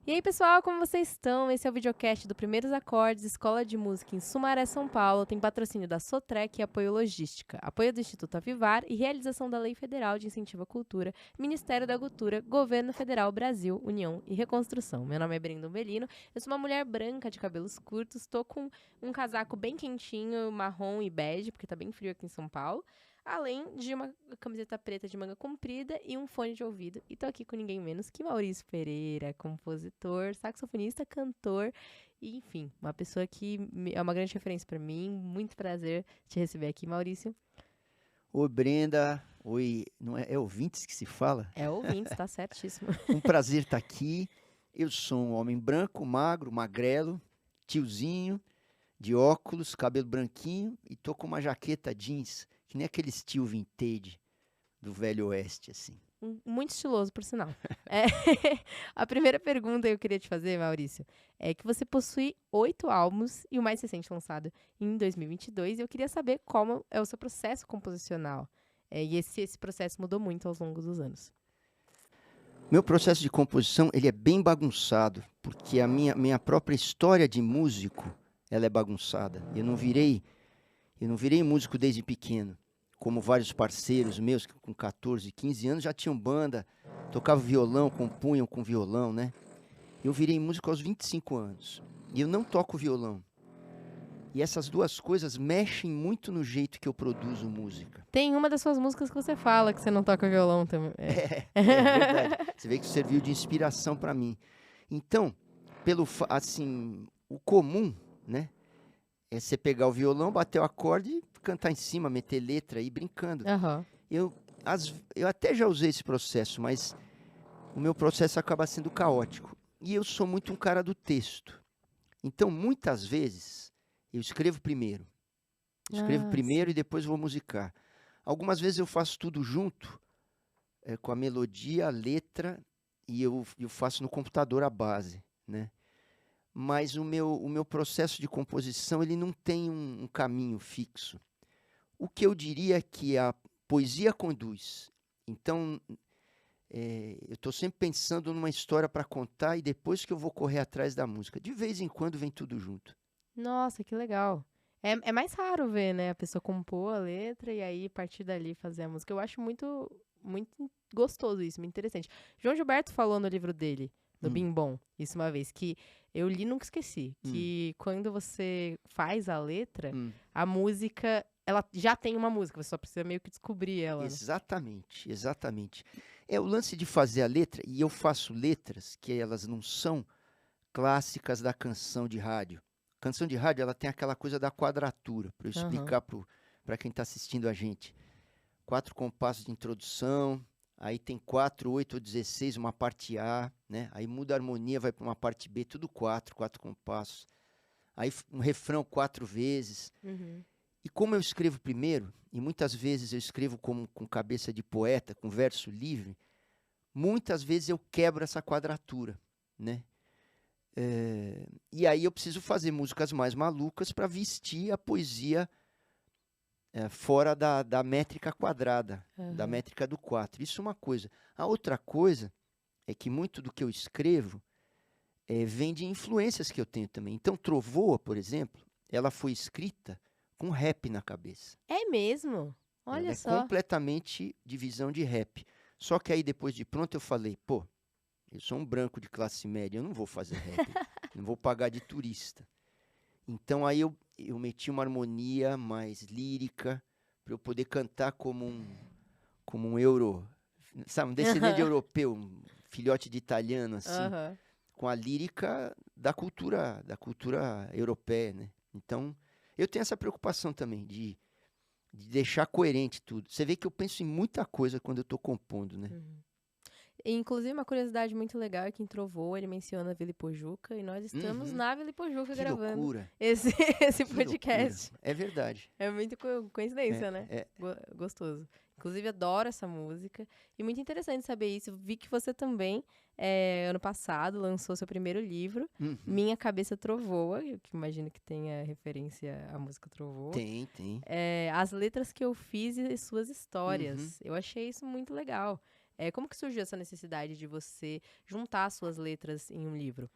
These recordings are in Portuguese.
E aí, pessoal, como vocês estão? Esse é o videocast do Primeiros Acordes, Escola de Música em Sumaré, São Paulo. Tem patrocínio da Sotrec e apoio logística, apoio do Instituto Avivar e realização da Lei Federal de Incentivo à Cultura, Ministério da Cultura, Governo Federal, Brasil, União e Reconstrução. Meu nome é Brenda Umbelino, eu sou uma mulher branca de cabelos curtos, estou com um casaco bem quentinho, marrom e bege, porque tá bem frio aqui em São Paulo. Além de uma camiseta preta de manga comprida e um fone de ouvido. E tô aqui com ninguém menos que Maurício Pereira, compositor, saxofonista, cantor e, enfim, uma pessoa que é uma grande referência pra mim. Muito prazer te receber aqui, Maurício. Oi, Brenda. Oi, não é ouvintes que se fala? É ouvinte, tá certíssimo. Um prazer estar aqui. Eu sou um homem branco, magro, magrelo, tiozinho, de óculos, cabelo branquinho e tô com uma jaqueta jeans, que nem aquele tio vintage do Velho Oeste, assim. Muito estiloso, por sinal. É, a primeira pergunta que eu queria te fazer, Maurício, é que você possui 8 álbuns e o mais recente lançado em 2022. E eu queria saber como é o seu processo composicional. E se esse processo mudou muito ao longo dos anos. Meu processo de composição, ele é bem bagunçado, porque a minha própria história de músico, ela é bagunçada. Eu não virei músico desde pequeno, como vários parceiros meus que com 14, 15 anos já tinham banda, tocavam violão, compunham com violão, né? Eu virei músico aos 25 anos e eu não toco violão. E essas duas coisas mexem muito no jeito que eu produzo música. Tem uma das suas músicas que você fala que você não toca violão também. É verdade. Você vê que serviu de inspiração para mim. Então, assim, o comum, né? É você pegar o violão, bater o acorde e cantar em cima, meter letra aí brincando. Aham. Eu, eu até já usei esse processo, mas o meu processo acaba sendo caótico. E eu sou muito um cara do texto. Então, muitas vezes, eu escrevo primeiro. Escrevo Ah, primeiro e sim. depois vou musicar. Algumas vezes eu faço tudo junto, com a melodia, a letra, e eu faço no computador a base, né? Mas o meu processo de composição ele não tem um caminho fixo. O que eu diria é que a poesia conduz. Então, eu estou sempre pensando numa história para contar e depois que eu vou correr atrás da música. De vez em quando vem tudo junto. Nossa, que legal. É mais raro ver, né? A pessoa compor a letra e aí, a partir dali, fazer a música. Eu acho muito gostoso isso, muito interessante. João Gilberto falou no livro dele, do Hum, Bim Bom, isso uma vez, que eu li e nunca esqueci, hum, que quando você faz a letra, hum. a música, ela já tem uma música, você só precisa meio que descobrir ela, né? Exatamente, exatamente. É o lance de fazer a letra, e eu faço letras que elas não são clássicas da canção de rádio. Canção de rádio, ela tem aquela coisa da quadratura, para eu Aham. explicar para quem está assistindo a gente. 4 compassos de introdução, aí tem 4, 8 ou 16, uma parte A, né? Aí muda a harmonia, vai para uma parte B, tudo 4 compassos. Aí um refrão 4 vezes. Uhum. E como eu escrevo primeiro, e muitas vezes eu escrevo com cabeça de poeta, com verso livre, muitas vezes eu quebro essa quadratura, né? E aí eu preciso fazer músicas mais malucas para vestir a poesia fora da métrica quadrada, da Aham. métrica do 4. Isso é uma coisa. A outra coisa é que muito do que eu escrevo vem de influências que eu tenho também. Então, Trovoa, por exemplo, ela foi escrita com rap na cabeça. É mesmo? Ela Olha é só. completamente de visão de rap. Só que aí, depois de pronto, eu falei, pô, eu sou um branco de classe média, eu não vou fazer rap, não vou pagar de turista. Então aí eu meti uma harmonia mais lírica para eu poder cantar como um euro, sabe, um descendente de Aham. europeu, um filhote de italiano assim, Aham. com a lírica da cultura europeia, né? Então, eu tenho essa preocupação também de deixar coerente tudo. Você vê que eu penso em muita coisa quando eu estou compondo, né? Uhum. E, inclusive, uma curiosidade muito legal é que em Trovou ele menciona a Vila Ipojuca e nós estamos Uhum. na Vila Ipojuca Que gravando loucura, esse, esse que loucura. podcast. É verdade. É muito É, coincidência, né? é. Gostoso. Inclusive, adoro essa música. E muito interessante saber isso. Vi que você também, ano passado, lançou seu primeiro livro, Uhum. Minha Cabeça Trovoa, eu que imagino que tenha referência à música Trovoa. Tem. As letras que eu fiz e suas Uhum. histórias. Eu achei isso muito legal. Como que surgiu essa necessidade de você juntar suas letras em um livro?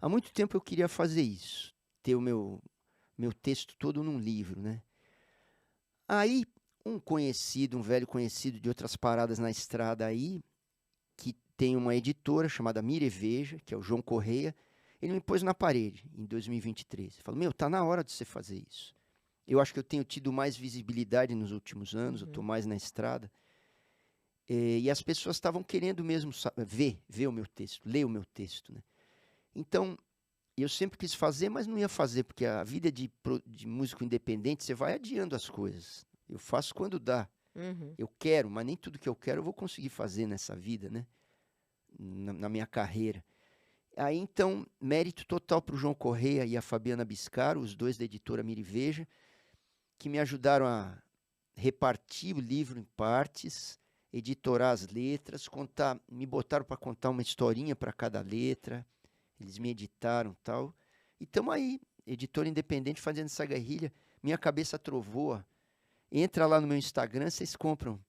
Há muito tempo eu queria fazer isso, ter o meu texto todo num livro, né? Aí, um velho conhecido de outras paradas na estrada aí, que tem uma editora chamada Mireveja, que é o João Correia, ele me pôs na parede em 2023. Ele falou, tá na hora de você fazer isso. Eu acho que eu tenho tido mais visibilidade nos últimos anos, eu estou mais na estrada. E as pessoas estavam querendo mesmo ver o meu texto, ler o meu texto, né? Então, eu sempre quis fazer, mas não ia fazer, porque a vida de músico independente, você vai adiando as coisas. Eu faço quando dá. Eu quero, mas nem tudo que eu quero eu vou conseguir fazer nessa vida, né? Na minha carreira. Aí, então, mérito total para o João Correia e a Fabiana Biscaro, os dois da editora Miriveja, que me ajudaram a repartir o livro em partes, editorar as letras, me botaram para contar uma historinha para cada letra, eles me editaram e tal. E estamos aí, editora independente, fazendo essa guerrilha. Minha cabeça trovoa. Entra lá no meu Instagram, vocês compram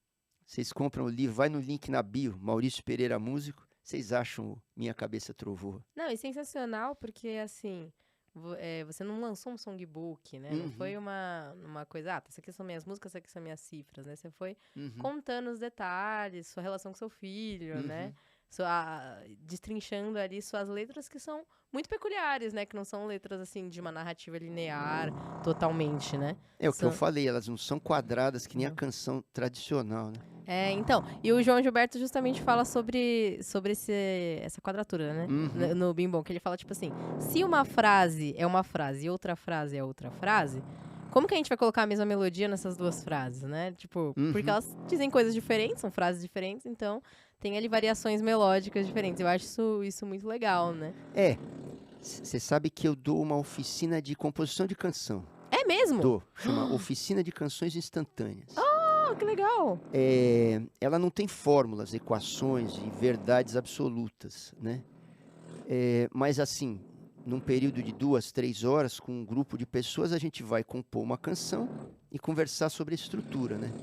o livro, vai no link na bio, Maurício Pereira Músico, vocês acham Minha Cabeça Trovoa. Não, é sensacional porque, assim, você não lançou um songbook, né? Não foi uma coisa, essas aqui são minhas músicas, essas aqui são minhas cifras, né? Você foi contando os detalhes, sua relação com seu filho, né? Destrinchando ali suas letras que são muito peculiares, né? Que não são letras, assim, de uma narrativa linear totalmente, né? É o que eu falei, elas não são quadradas que nem a canção tradicional, né? Então, e o João Gilberto justamente fala sobre essa quadratura, né? No Bim Bom, que ele fala, tipo assim, se uma frase é uma frase e outra frase é outra frase, como que a gente vai colocar a mesma melodia nessas duas frases, né? Tipo, porque elas dizem coisas diferentes, são frases diferentes, então tem ali variações melódicas diferentes. Eu acho isso muito legal, né? Você sabe que eu dou uma oficina de composição de canção. É mesmo? Chama Oficina de Canções Instantâneas. Que legal! Ela não tem fórmulas, equações e verdades absolutas, né? Mas assim, num período de 2, 3 horas, com um grupo de pessoas, a gente vai compor uma canção e conversar sobre a estrutura, né?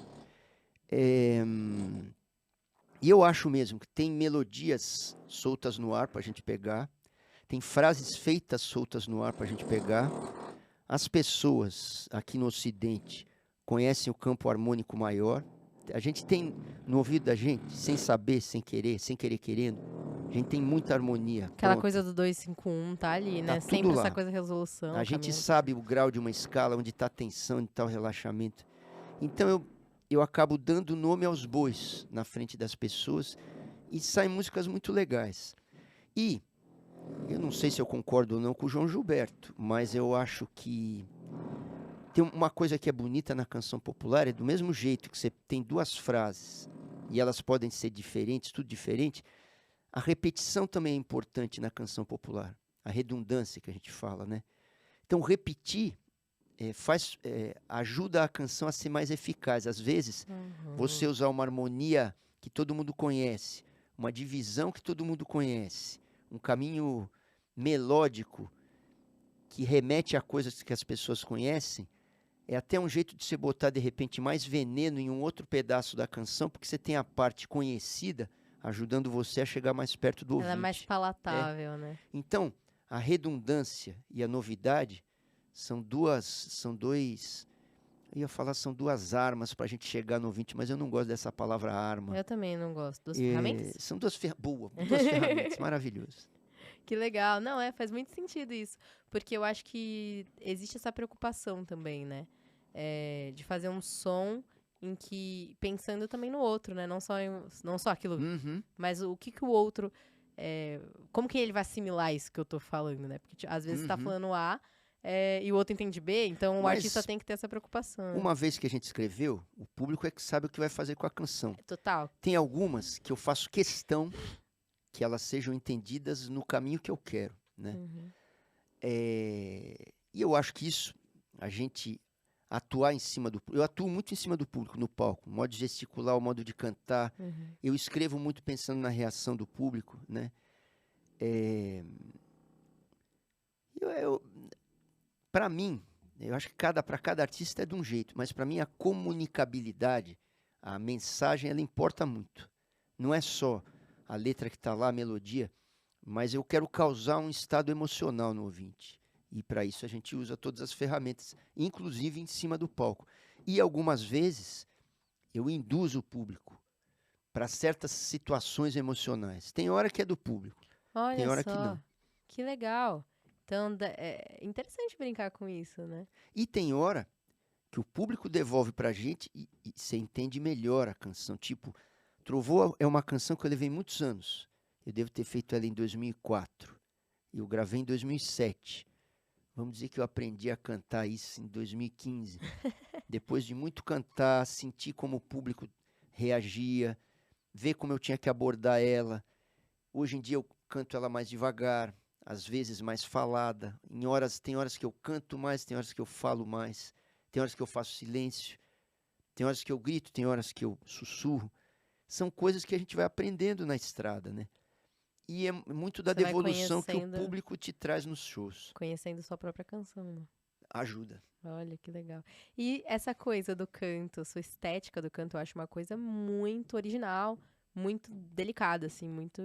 E eu acho mesmo que tem melodias soltas no ar para a gente pegar, tem frases feitas soltas no ar para a gente pegar. As pessoas aqui no Ocidente conhecem o campo harmônico maior. A gente tem no ouvido da gente, sem saber, sem querer querendo, a gente tem muita harmonia. Aquela coisa do 2-5-1 tá ali, né? Sempre essa coisa resolução. A gente sabe o grau de uma escala, onde está a tensão, onde está o relaxamento. Então eu acabo dando nome aos bois na frente das pessoas e saem músicas muito legais. E eu não sei se eu concordo ou não com o João Gilberto, mas eu acho que tem uma coisa que é bonita na canção popular, é do mesmo jeito que você tem duas frases e elas podem ser diferentes, tudo diferente, a repetição também é importante na canção popular, a redundância que a gente fala, né? Então repetir ajuda a canção a ser mais eficaz. Às vezes, você usar uma harmonia que todo mundo conhece, uma divisão que todo mundo conhece, um caminho melódico que remete a coisas que as pessoas conhecem, é até um jeito de você botar, de repente, mais veneno em um outro pedaço da canção, porque você tem a parte conhecida ajudando você a chegar mais perto do ouvinte. Ela é mais palatável, né? Então, a redundância e a novidade são duas armas para a gente chegar no ouvinte, mas eu não gosto dessa palavra arma. Eu também não gosto. Duas ferramentas? São duas ferramentas, maravilhoso. Que legal. Não, faz muito sentido isso. Porque eu acho que existe essa preocupação também, né? De fazer um som em que, pensando também no outro, né? Não só aquilo, mas o que o outro... como que ele vai assimilar isso que eu tô falando, né? Porque às vezes você tá falando A e o outro entende B, então o artista tem que ter essa preocupação. Uma vez que a gente escreveu, o público é que sabe o que vai fazer com a canção. Total. Tem algumas que eu faço questão que elas sejam entendidas no caminho que eu quero, né? E eu acho que isso, a gente atuar em cima do público. Eu atuo muito em cima do público, no palco. O modo de gesticular, o modo de cantar. Eu escrevo muito pensando na reação do público, né? Para mim, eu acho que para cada artista é de um jeito, mas para mim a comunicabilidade, a mensagem, ela importa muito, Não é só a letra que está lá, a melodia, mas eu quero causar um estado emocional no ouvinte. E para isso a gente usa todas as ferramentas, inclusive em cima do palco. E algumas vezes eu induzo o público para certas situações emocionais. Tem hora que é do público, tem Olha hora que só, não. que legal. Então, é interessante brincar com isso, né? E tem hora que o público devolve para a gente e você entende melhor a canção. Tipo, Trovô é uma canção que eu levei muitos anos. Eu devo ter feito ela em 2004. E eu gravei em 2007. Vamos dizer que eu aprendi a cantar isso em 2015. Depois de muito cantar, sentir como o público reagia, ver como eu tinha que abordar ela. Hoje em dia eu canto ela mais devagar, às vezes mais falada. Tem horas que eu canto mais, tem horas que eu falo mais, tem horas que eu faço silêncio, tem horas que eu grito, tem horas que eu sussurro. São coisas que a gente vai aprendendo na estrada, né? E é muito da Você vai devolução que o conhecendo, público te traz nos shows. conhecendo sua própria canção, né? Ajuda. Olha que legal. E essa coisa do canto, sua estética do canto, eu acho uma coisa muito original, muito delicada, assim, muito.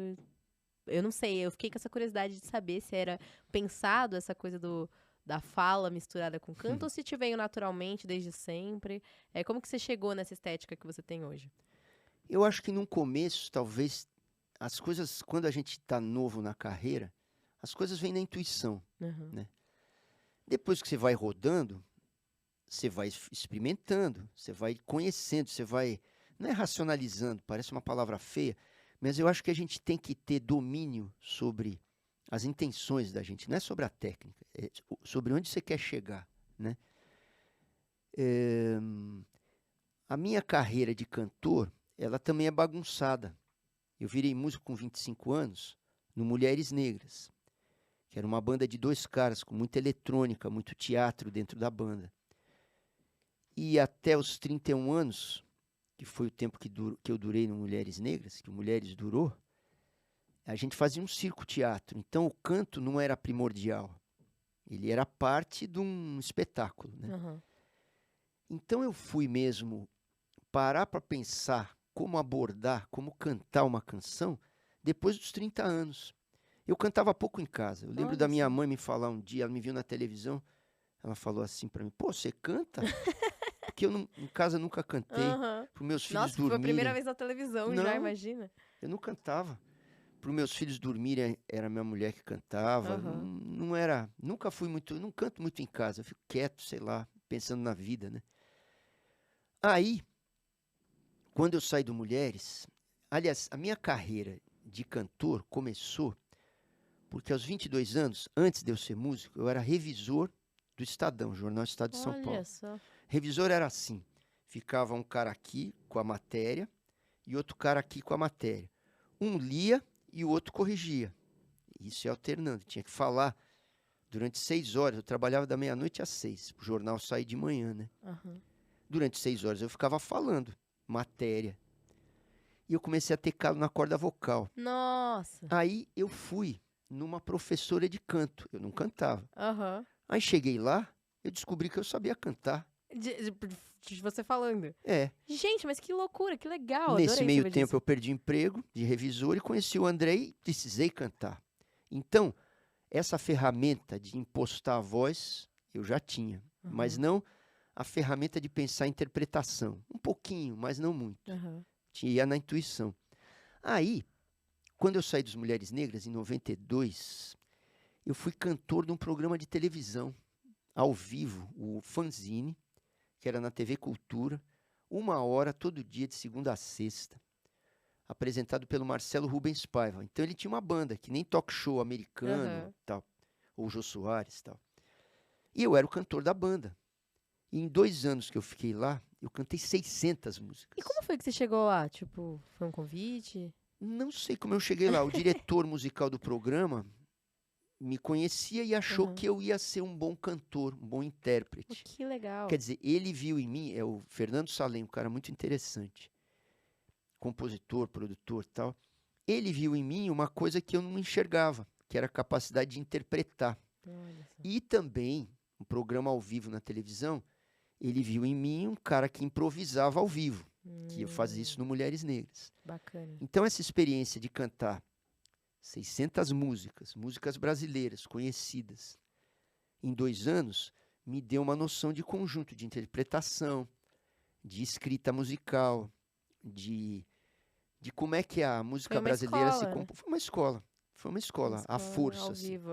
Eu não sei, eu fiquei com essa curiosidade de saber se era pensado essa coisa da fala misturada com canto ou se te veio naturalmente desde sempre. Como que você chegou nessa estética que você tem hoje? Eu acho que no começo, talvez, as coisas, quando a gente está novo na carreira, as coisas vêm na intuição, Uhum. né? Depois que você vai rodando, você vai experimentando, você vai conhecendo, você vai, não é racionalizando, parece uma palavra feia, mas eu acho que a gente tem que ter domínio sobre as intenções da gente, não é sobre a técnica, é sobre onde você quer chegar, né? A minha carreira de cantor, ela também é bagunçada. Eu virei músico com 25 anos no Mulheres Negras, que era uma banda de 2 caras, com muita eletrônica, muito teatro dentro da banda. E até os 31 anos, que foi o tempo que eu durei no Mulheres Negras, que o Mulheres durou, a gente fazia um circo-teatro. Então o canto não era primordial. Ele era parte de um espetáculo, né? Uhum. Então eu fui mesmo parar para pensar como abordar, como cantar uma canção depois dos 30 anos. Eu cantava pouco em casa. Eu lembro da Olha minha só. mãe me falar um dia, ela me viu na televisão, ela falou assim para mim: "Pô, você canta?" Porque eu em casa nunca cantei. Aham. Para meus filhos Nossa, foi a primeira dormirem. vez na televisão, já Não, imagina? eu não cantava. Para meus filhos dormirem, era minha mulher que cantava. Aham. Não era, nunca fui muito, não canto muito em casa. Eu fico quieto, sei lá, pensando na vida, né? Aí, quando eu saí do Mulheres, aliás, a minha carreira de cantor começou porque aos 22 anos, antes de eu ser músico, eu era revisor do Estadão, Jornal Estado de São Olha Paulo. só. Revisor era assim, ficava um cara aqui com a matéria e outro cara aqui com a matéria. Um lia e o outro corrigia. Isso é alternando, tinha que falar durante 6 horas. Eu trabalhava da meia-noite às 6, o jornal saía de manhã, né? Aham. Durante 6 horas eu ficava falando matéria. E eu comecei a ter calo na corda vocal. Nossa. Aí eu fui numa professora de canto. Eu não cantava. Aham. Aí cheguei lá, eu descobri que eu sabia cantar. De você falando. É, Gente, mas que loucura, que legal. nesse Adorei meio saber tempo disso. eu perdi emprego de revisor e conheci o André e precisei cantar. Então, essa ferramenta de impostar a voz eu já tinha, mas Uhum. não a ferramenta de pensar em interpretação. Um pouquinho, mas não muito. Aham. Tinha na intuição. Aí, quando eu saí dos Mulheres Negras, em 92, eu fui cantor de um programa de televisão, ao vivo, o Fanzine, que era na TV Cultura, 1 hora todo dia, de segunda a sexta, apresentado pelo Marcelo Rubens Paiva. Então ele tinha uma banda, que nem talk show americano, Aham. tal, ou Jô Soares e tal. E eu era o cantor da banda. E em 2 anos que eu fiquei lá, eu cantei 600 músicas. E como foi que você chegou lá? Tipo, foi um convite? Não sei como eu cheguei lá. O diretor musical do programa me conhecia e achou Aham. que eu ia ser um bom cantor, um bom Pô, intérprete. que legal. Quer dizer, ele viu em mim, é o Fernando Salem, um cara muito interessante, compositor, produtor e tal. Ele viu em mim uma coisa que eu não enxergava, que era a capacidade de interpretar. Olha só. E também, um programa ao vivo na televisão, ele viu em mim um cara que improvisava ao vivo. que eu fazia isso no Mulheres Negras. Bacana. Então, essa experiência de cantar 600 músicas brasileiras conhecidas, em 2 anos, me deu uma noção de conjunto, de interpretação, de escrita musical, de como é que a música brasileira se compõe. Foi uma escola. Foi uma escola, à força. Ao assim. vivo.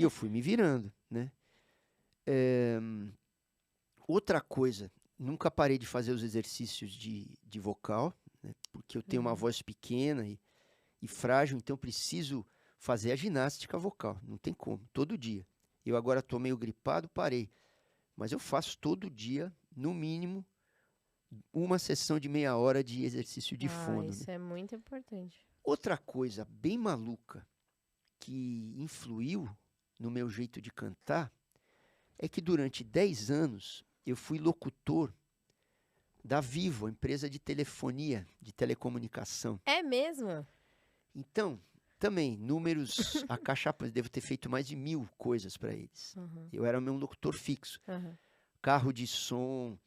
E eu fui me virando, né? Outra coisa, nunca parei de fazer os exercícios de vocal, né? Porque eu tenho uma voz pequena e frágil, então preciso fazer a ginástica vocal. Não tem como, todo dia. Eu agora estou meio gripado, parei. Mas eu faço todo dia, no mínimo, uma sessão de meia hora de exercício de fono. Isso é muito importante. Outra coisa bem maluca que influiu no meu jeito de cantar é que durante 10 anos eu fui locutor da Vivo, a empresa de telefonia, de telecomunicação. É mesmo? Então, também, números acachapantes, devo ter feito mais de 1000 coisas para eles. Eu era meu locutor fixo. Carro de som,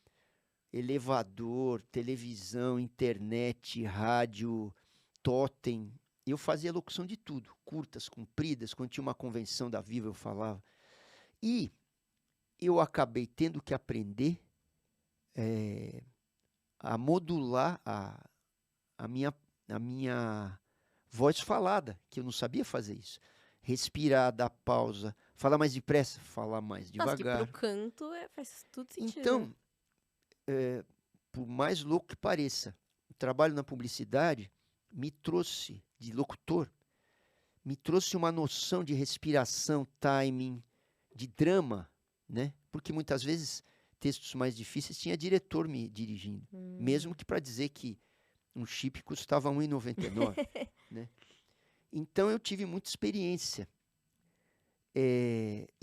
elevador, televisão, internet, rádio, totem. Eu fazia locução de tudo, curtas, compridas, quando tinha uma convenção da Vivo eu falava. E eu acabei tendo que aprender a modular a minha voz falada, que eu não sabia fazer isso. Respirar, dar pausa, falar mais depressa, falar mais devagar. Nossa, que pro canto faz tudo sentido. Então, por mais louco que pareça, o trabalho na publicidade me trouxe, de locutor, me trouxe uma noção de respiração, timing, de drama, né? Porque muitas vezes textos mais difíceis tinha diretor me dirigindo, mesmo que para dizer que um chip custava R$1,99, né? Então eu tive muita experiência. E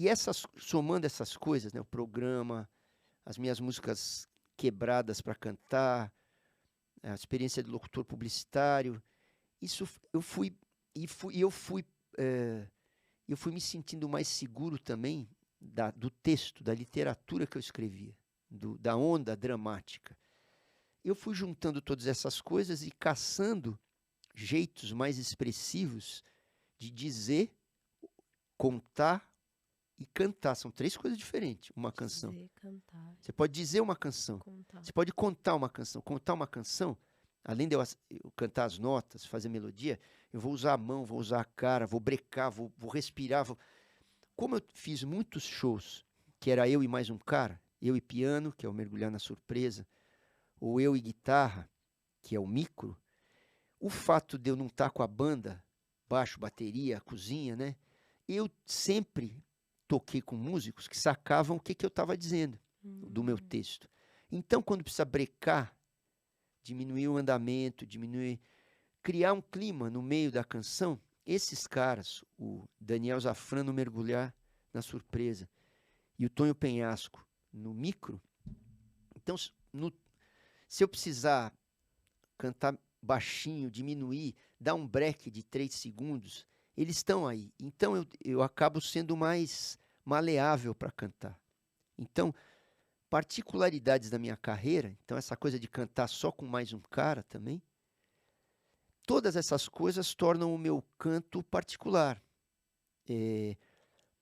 somando essas coisas, né? O programa, as minhas músicas quebradas para cantar, a experiência de locutor publicitário, isso eu fui me sentindo mais seguro também do texto, da literatura que eu escrevia, da onda dramática. Eu fui juntando todas essas coisas e caçando jeitos mais expressivos de dizer, contar e cantar. São 3 coisas diferentes, uma canção. Dizer, cantar. Você pode dizer uma canção. Contar. Você pode contar uma canção. Contar uma canção, além de eu cantar as notas, fazer melodia, eu vou usar a mão, vou usar a cara, vou brecar, vou respirar. Como eu fiz muitos shows, que era eu e mais um cara, eu e piano, que é o mergulhar na surpresa, ou eu e guitarra, que é o micro, o fato de eu não estar com a banda, baixo, bateria, cozinha, né? Eu sempre toquei com músicos que sacavam o que eu estava dizendo do meu texto. Então, quando precisa brecar, diminuir o andamento, criar um clima no meio da canção, esses caras, o Daniel Zafran no Mergulhar na Surpresa e o Tonho Penhasco no micro, então, se eu precisar cantar baixinho, diminuir, dar um break de 3 segundos, eles estão aí. Então, eu acabo sendo mais maleável para cantar. Então, particularidades da minha carreira, então essa coisa de cantar só com mais um cara também, todas essas coisas tornam o meu canto particular.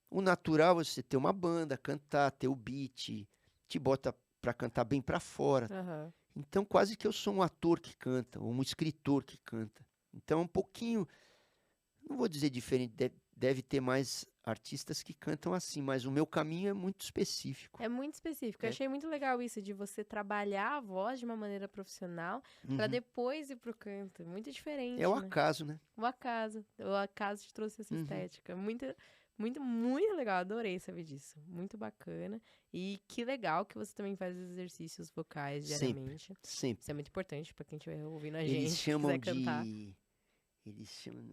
O natural é você ter uma banda, cantar, ter o beat, te bota para cantar bem para fora. Então, quase que eu sou um ator que canta, ou um escritor que canta. Então, um pouquinho, não vou dizer diferente, deve ter mais artistas que cantam assim, mas o meu caminho é muito específico. É muito específico. Eu achei muito legal isso, de você trabalhar a voz de uma maneira profissional para depois ir pro canto. Muito diferente, É o né? acaso, né? O acaso. O acaso te trouxe essa estética. Muito, muito, muito legal. Adorei saber disso. Muito bacana. E que legal que você também faz exercícios vocais diariamente. Sempre. Isso é muito importante para quem estiver ouvindo a gente. Eles chamam quiser cantar. Eles chamam...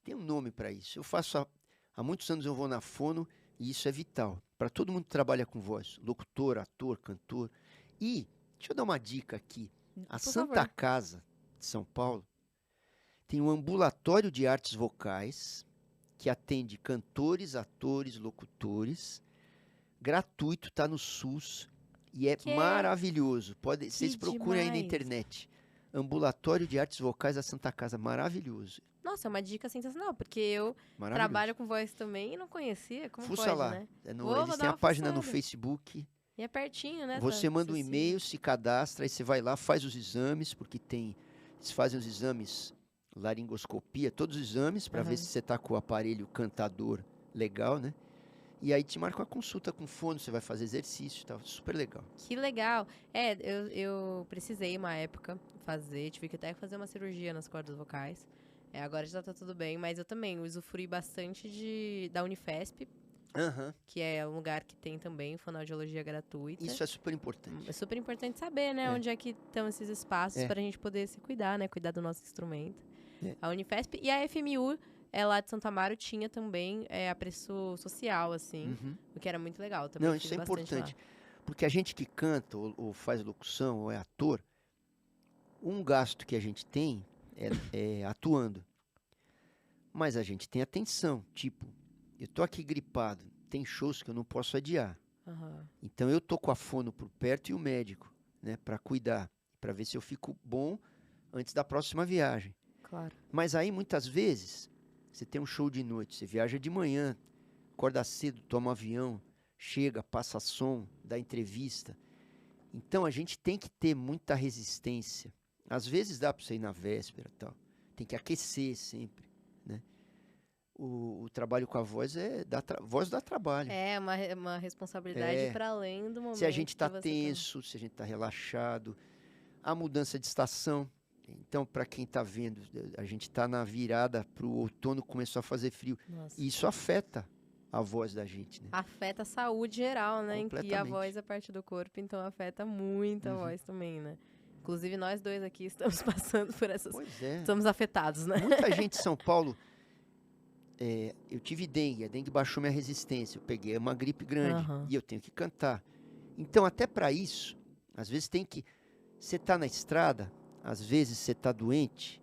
Tem um nome para isso. Eu faço há muitos anos, eu vou na fono e isso é vital. Para todo mundo que trabalha com voz. Locutor, ator, cantor. E, deixa eu dar uma dica aqui. A Santa Casa de São Paulo tem um ambulatório de artes vocais que atende cantores, atores, locutores. Gratuito, está no SUS. E é Que é? maravilhoso. Vocês Que procurem aí na demais. internet. Ambulatório de Artes Vocais da Santa Casa. Maravilhoso. Nossa, é uma dica sensacional, porque eu Maravilhoso. trabalho com voz também e não conhecia. Como Fuça pode, lá. né? Vou Vou eles dar têm a uma página no fuçada. Facebook. E é pertinho, né? Você Tá manda um acessível. e-mail, se cadastra, aí você vai lá, faz os exames, porque eles fazem os exames, laringoscopia, todos os exames, para ver Aham. se você está com o aparelho cantador legal, né? E aí te marca uma consulta com fono, você vai fazer exercício e tal, super legal. Que legal. É, eu precisei uma época fazer, tive que até fazer uma cirurgia nas cordas vocais. Agora já tá tudo bem, mas eu também usufruí bastante da Unifesp, Aham. que é um lugar que tem também fonoaudiologia gratuita. Isso é super importante. É super importante saber, né, É. onde é que estão esses espaços É. pra gente poder se cuidar, né, cuidar do nosso instrumento. É. A Unifesp e a FMU, lá de Santo Amaro, tinha também apreço social, assim, Uhum. o que era muito legal. Também Não, fiz isso é bastante lá. importante. Porque a gente que canta, ou faz locução, ou é ator, um gasto que a gente tem é atuando. Mas a gente tem atenção. Tipo, eu tô aqui gripado, tem shows que eu não posso adiar. Aham. Então eu tô com a fono por perto e o médico, né, para cuidar, para ver se eu fico bom antes da próxima viagem. Claro. Mas aí muitas vezes você tem um show de noite, você viaja de manhã, acorda cedo, toma um avião, chega, passa som, dá entrevista. Então a gente tem que ter muita resistência. Às vezes dá para você ir na véspera, tal. Tem que aquecer sempre, né? O trabalho com a voz voz dá trabalho. É uma responsabilidade É. para além do momento Se a gente está que você tenso, se a gente está relaxado, a mudança de estação. Então, para quem está vendo, a gente está na virada para o outono, começou a fazer frio. Nossa. E isso afeta a voz da gente, né? Afeta a saúde geral, né? Em que a Completamente. voz é parte do corpo, então afeta muito a Uhum. voz também, né? Inclusive, nós dois aqui estamos passando por essas... Pois é. Estamos afetados, né? Muita gente em São Paulo. Eu tive dengue, a dengue baixou minha resistência. Eu peguei uma gripe grande Aham. e eu tenho que cantar. Então, até para isso, às vezes tem que. Você tá na estrada, às vezes você tá doente,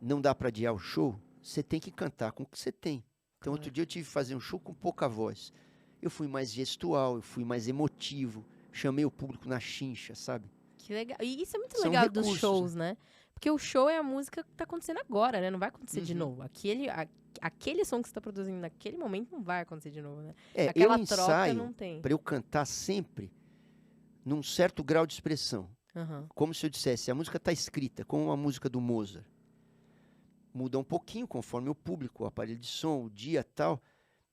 não dá para adiar o show, você tem que cantar com o que você tem. Então, outro Claro. dia eu tive que fazer um show com pouca voz. Eu fui mais gestual, eu fui mais emotivo, chamei o público na chincha, sabe? Que legal. E isso é muito São legal dos recursos, shows, né? Porque o show é a música que tá acontecendo agora, né? Não vai acontecer de Uhum. novo. Aquele som que você tá produzindo naquele momento não vai acontecer de novo, né? Eu Aquela troca ensaio não tem. para eu cantar sempre num certo grau de expressão. Aham. Como se eu dissesse, a música está escrita, como uma música do Mozart. Muda um pouquinho conforme o público, o aparelho de som, o dia tal,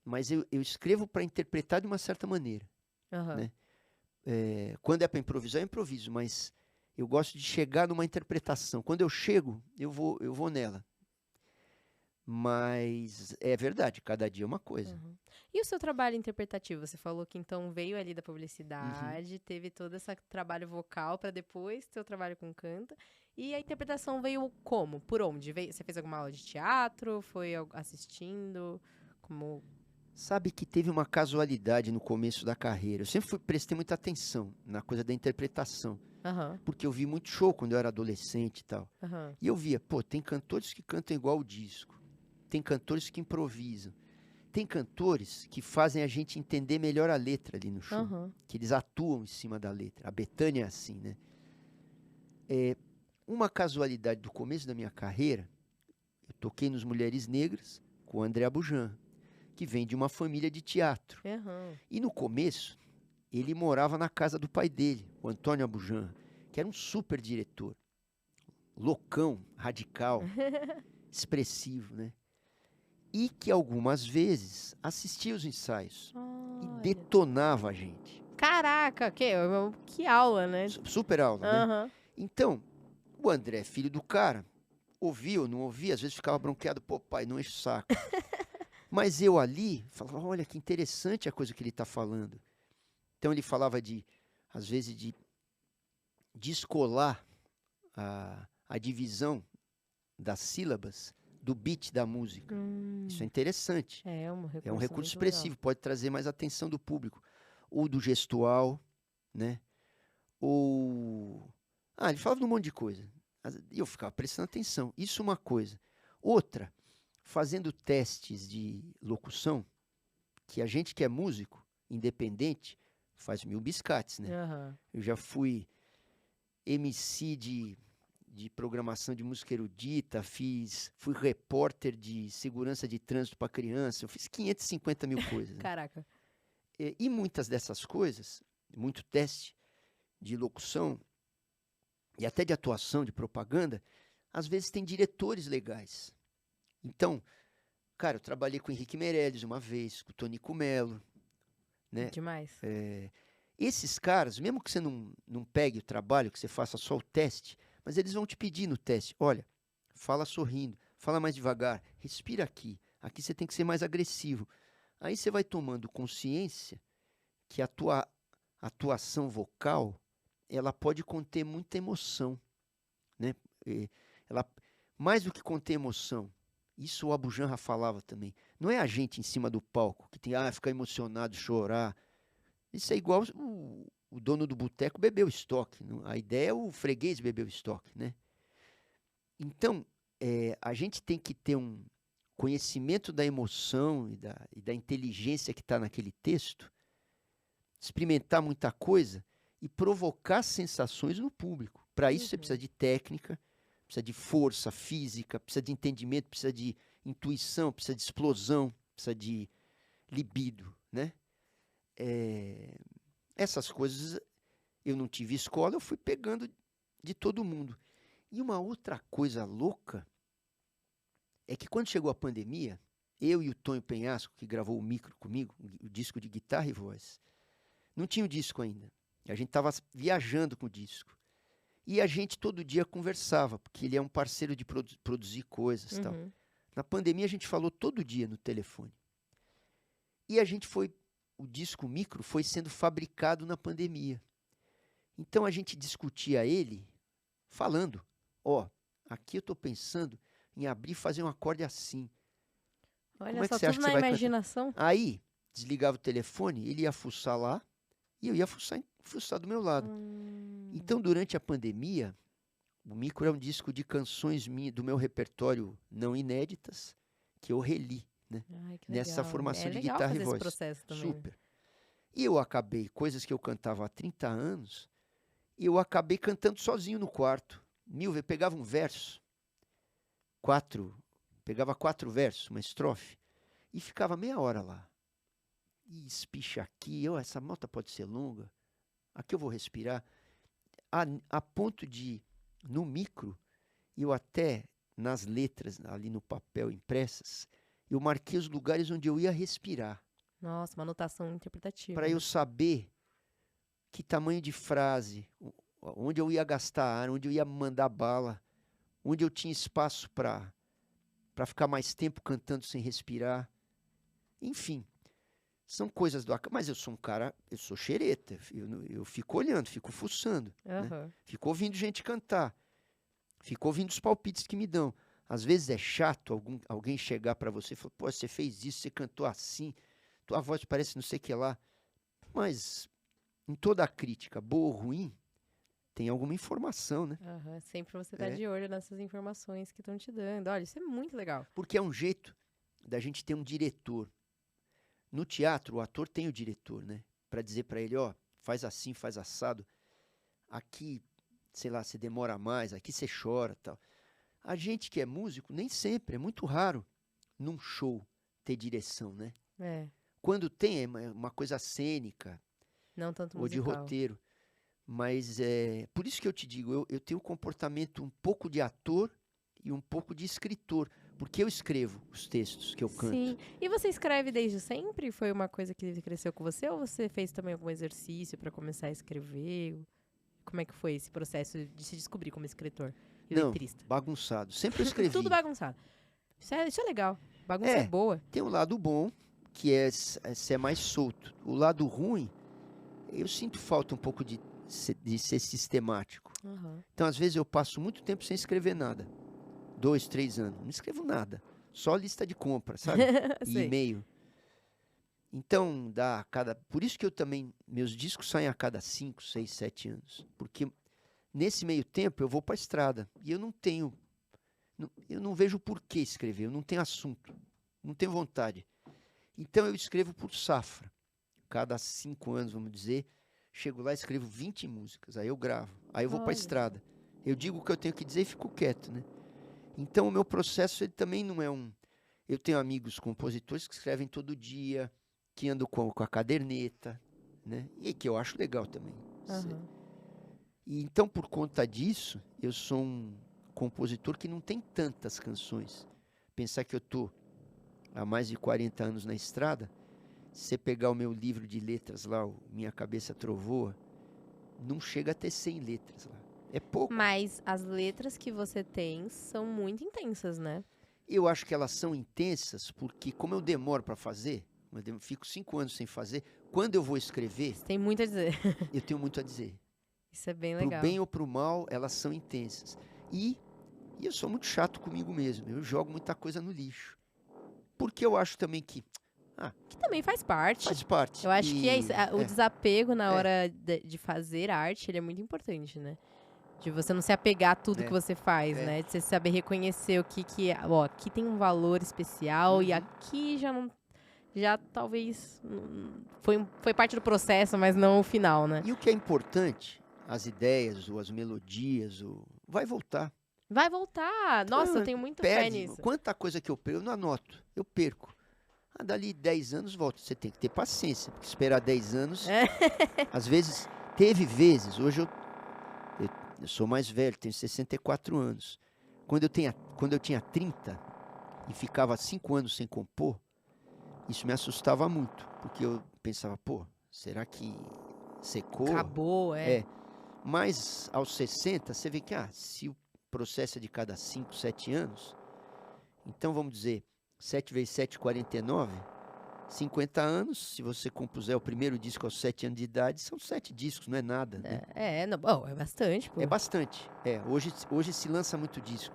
mas eu escrevo para interpretar de uma certa maneira. Aham. Né? Quando é para improvisar, eu improviso, mas eu gosto de chegar numa interpretação. Quando eu chego, eu vou nela. Mas é verdade, cada dia é uma coisa. Uhum. E o seu trabalho interpretativo? Você falou que então veio ali da publicidade, teve todo esse trabalho vocal para depois ter o trabalho com canto. E a interpretação veio como? Por onde? Você fez alguma aula de teatro? Foi assistindo? Como... Sabe que teve uma casualidade no começo da carreira. Eu sempre prestei muita atenção na coisa da interpretação. Aham, Porque eu vi muito show quando eu era adolescente e tal. aham, E eu via, tem cantores que cantam igual o disco. Tem cantores que improvisam. Tem cantores que fazem a gente entender melhor a letra ali no show. aham. Que eles atuam em cima da letra. A Bethânia é assim, né? Uma casualidade do começo da minha carreira, eu toquei nos Mulheres Negras com o André Abujan, que vem de uma família de teatro. Aham. E no começo, ele morava na casa do pai dele, o Antônio Abujan, que era um super diretor. Loucão, radical, expressivo, né? E que algumas vezes assistia os ensaios e Olha. detonava a gente. Caraca, que aula, né? Super aula, né? Aham. Então, o André, filho do cara, ouvia ou não ouvia, às vezes ficava bronqueado, pai, não enche o saco. Mas eu ali, falava, olha que interessante a coisa que ele está falando. Então ele falava às vezes, de descolar a divisão das sílabas do beat da música. Isso é interessante. É um recurso, É um recurso muito expressivo, pode trazer mais atenção do público. Ou do gestual, né? Ou... ele falava de um monte de coisa. E eu ficava prestando atenção. Isso é uma coisa. Outra, fazendo testes de locução, que a gente que é músico, independente, faz 1000 biscates, né? Aham. Eu já fui MC de programação de música erudita, fui repórter de segurança de trânsito para criança, eu fiz 550 mil coisas. Né? Caraca. E muitas dessas coisas, muito teste de locução e até de atuação, de propaganda, às vezes tem diretores legais. Então, cara, eu trabalhei com o Henrique Meirelles uma vez, com o Tonico Mello, né? Demais. Esses caras, mesmo que você não pegue o trabalho, que você faça só o teste, mas eles vão te pedir no teste, olha, fala sorrindo, fala mais devagar, respira aqui. Aqui você tem que ser mais agressivo. Aí você vai tomando consciência que a tua atuação vocal, ela pode conter muita emoção, né? Ela, mais do que conter emoção, isso o Abu Janra falava também. Não é a gente em cima do palco que tem ficar emocionado, chorar. Isso é igual o dono do boteco beber o estoque. A ideia é o freguês beber o estoque, né? Então, a gente tem que ter um conhecimento da emoção e da inteligência que está naquele texto, experimentar muita coisa e provocar sensações no público. Para isso você precisa de técnica, precisa de força física, precisa de entendimento, precisa de intuição, precisa de explosão, precisa de libido, né? Essas coisas eu não tive escola, eu fui pegando de todo mundo. E uma outra coisa louca é que quando chegou a pandemia, eu e o Tonho Penhasco, que gravou o Micro comigo, o disco de guitarra e voz, não tinha o disco ainda. A gente estava viajando com o disco. E a gente todo dia conversava, porque ele é um parceiro de produzir coisas e tal. Na pandemia a gente falou todo dia no telefone. E o disco Micro foi sendo fabricado na pandemia. Então a gente discutia ele falando, aqui eu estou pensando em abrir e fazer um acorde assim. Olha Como é que só, você acha tudo que você na vai imaginação. Aí, desligava o telefone, ele ia fuçar lá e eu ia fuçar do meu lado. Então, durante a pandemia, o Micro é um disco de canções do meu repertório não inéditas, que eu reli, né? Ai, que Nessa legal. formação É de legal guitarra e fazer esse voz. processo também. Super. E eu acabei, coisas que eu cantava há 30 anos, eu acabei cantando sozinho no quarto. Pegava um verso, pegava 4 versos, uma estrofe, e ficava meia hora lá. E espicha aqui, essa nota pode ser longa, aqui eu vou respirar. A ponto de, no Micro, eu até, nas letras, ali no papel impressas, eu marquei os lugares onde eu ia respirar. Nossa, uma anotação interpretativa. Para eu saber que tamanho de frase, onde eu ia gastar ar, onde eu ia mandar bala, onde eu tinha espaço para ficar mais tempo cantando sem respirar. Enfim, são coisas do acaso. Mas eu sou um cara, eu sou xereta, eu fico olhando, fico fuçando, né? Fico ouvindo gente cantar, fico ouvindo os palpites que me dão. Às vezes é chato alguém chegar para você e falar, pô, você fez isso, você cantou assim, tua voz parece não sei o que lá. Mas em toda a crítica, boa ou ruim, tem alguma informação, né? Sempre você tá de olho nessas informações que estão te dando. Olha, isso é muito legal. Porque é um jeito da gente ter um diretor. No teatro, o ator tem o diretor, né? Para dizer para ele, faz assim, faz assado. Aqui, sei lá, você demora mais, aqui você chora, tal. A gente que é músico, nem sempre, é muito raro num show ter direção, né? Quando tem, é uma coisa cênica. Não tanto ou musical. de roteiro. Mas por isso que eu te digo, eu tenho um comportamento um pouco de ator e um pouco de escritor. Porque eu escrevo os textos que eu canto. Sim. E você escreve desde sempre? Foi uma coisa que cresceu com você? Ou você fez também algum exercício para começar a escrever? Como é que foi esse processo de se descobrir como escritor e letrista? Bagunçado. Sempre eu escrevi. Tudo bagunçado. Isso é legal. Bagunça é boa. Tem um lado bom, que é ser mais solto. O lado ruim, eu sinto falta um pouco de ser sistemático. Então, às vezes, eu passo muito tempo sem escrever nada. 2, 3 anos. Não escrevo nada. Só lista de compra, sabe? E e-mail. Então, por isso que meus discos saem a cada 5, 6, 7 anos. Porque nesse meio tempo eu vou para a estrada. E eu não vejo por que escrever. Eu não tenho assunto. Não tenho vontade. Então, eu escrevo por safra. cada 5 anos, vamos dizer, chego lá e escrevo 20 músicas, aí eu gravo, aí eu vou para a Olha. estrada. Eu digo o que eu tenho que dizer e fico quieto, né? Então o meu processo ele também não é um... Eu tenho amigos compositores que escrevem todo dia, que andam com a caderneta, né? E que eu acho legal também. Aham. E então, por conta disso, eu sou um compositor que não tem tantas canções. Pensar que eu tô há mais de 40 anos na estrada, se você pegar o meu livro de letras lá, o Minha Cabeça Trovoa, não chega a ter 100 letras lá. É pouco. Mas as letras que você tem são muito intensas, né? Eu acho que elas são intensas porque, como eu demoro para fazer, fico 5 anos sem fazer, quando eu vou escrever, Você tem muito a dizer. eu tenho muito a dizer. Isso é bem Pro legal. bem ou pro mal, elas são intensas. E eu sou muito chato comigo mesmo. Eu jogo muita coisa no lixo. Porque eu acho também que Que também faz parte. faz parte. Eu acho que é isso. O desapego na É. hora de fazer arte, ele é muito importante, né? De você não se apegar a tudo É. que você faz, É. né? De você saber reconhecer o que é. Ó, aqui tem um valor especial e Uhum. aqui já não. Já talvez. Foi parte do processo, mas não o final, né? E o que é importante, as ideias ou as melodias, vai voltar. Vai voltar! Nossa, eu tenho muita fé Perde. nisso. Quanta coisa que eu perco, eu não anoto. Eu perco. Dali 10 anos volta. Você tem que ter paciência, porque esperar 10 anos, às vezes, teve vezes, hoje eu sou mais velho, tenho 64 anos. Quando eu tinha 30 e ficava 5 anos sem compor, isso me assustava muito, porque eu pensava, pô, será que secou? Acabou, É. Mas aos 60, você vê que se o processo é de cada 5, 7 anos, então vamos dizer, 7 vezes 7, 49, 50 anos, se você compuser o primeiro disco aos 7 anos de idade, são 7 discos, não é nada, né? É bastante, pô. É bastante. Hoje se lança muito disco.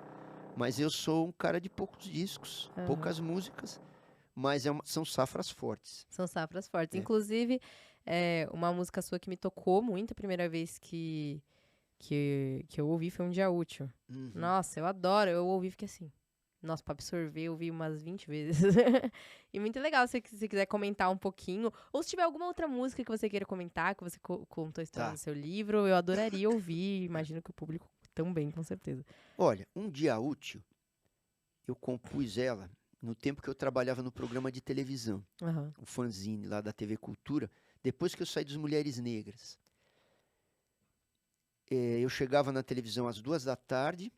Mas eu sou um cara de poucos discos, Aham. poucas músicas, mas são safras fortes. São safras fortes. É. Inclusive, uma música sua que me tocou muito a primeira vez que eu ouvi foi Um Dia Útil. Uhum. Nossa, eu adoro. Eu ouvi e fiquei assim. Nossa, pra absorver, eu ouvi umas 20 vezes. E muito legal se você quiser comentar um pouquinho. Ou se tiver alguma outra música que você queira comentar, que você contou a história Tá. no seu livro, eu adoraria ouvir. Imagino que o público também, com certeza. Olha, Um Dia Útil, eu compus ela no tempo que eu trabalhava no programa de televisão, Aham. o fanzine lá da TV Cultura, depois que eu saí dos Mulheres Negras. Eu chegava na televisão às 2 da tarde,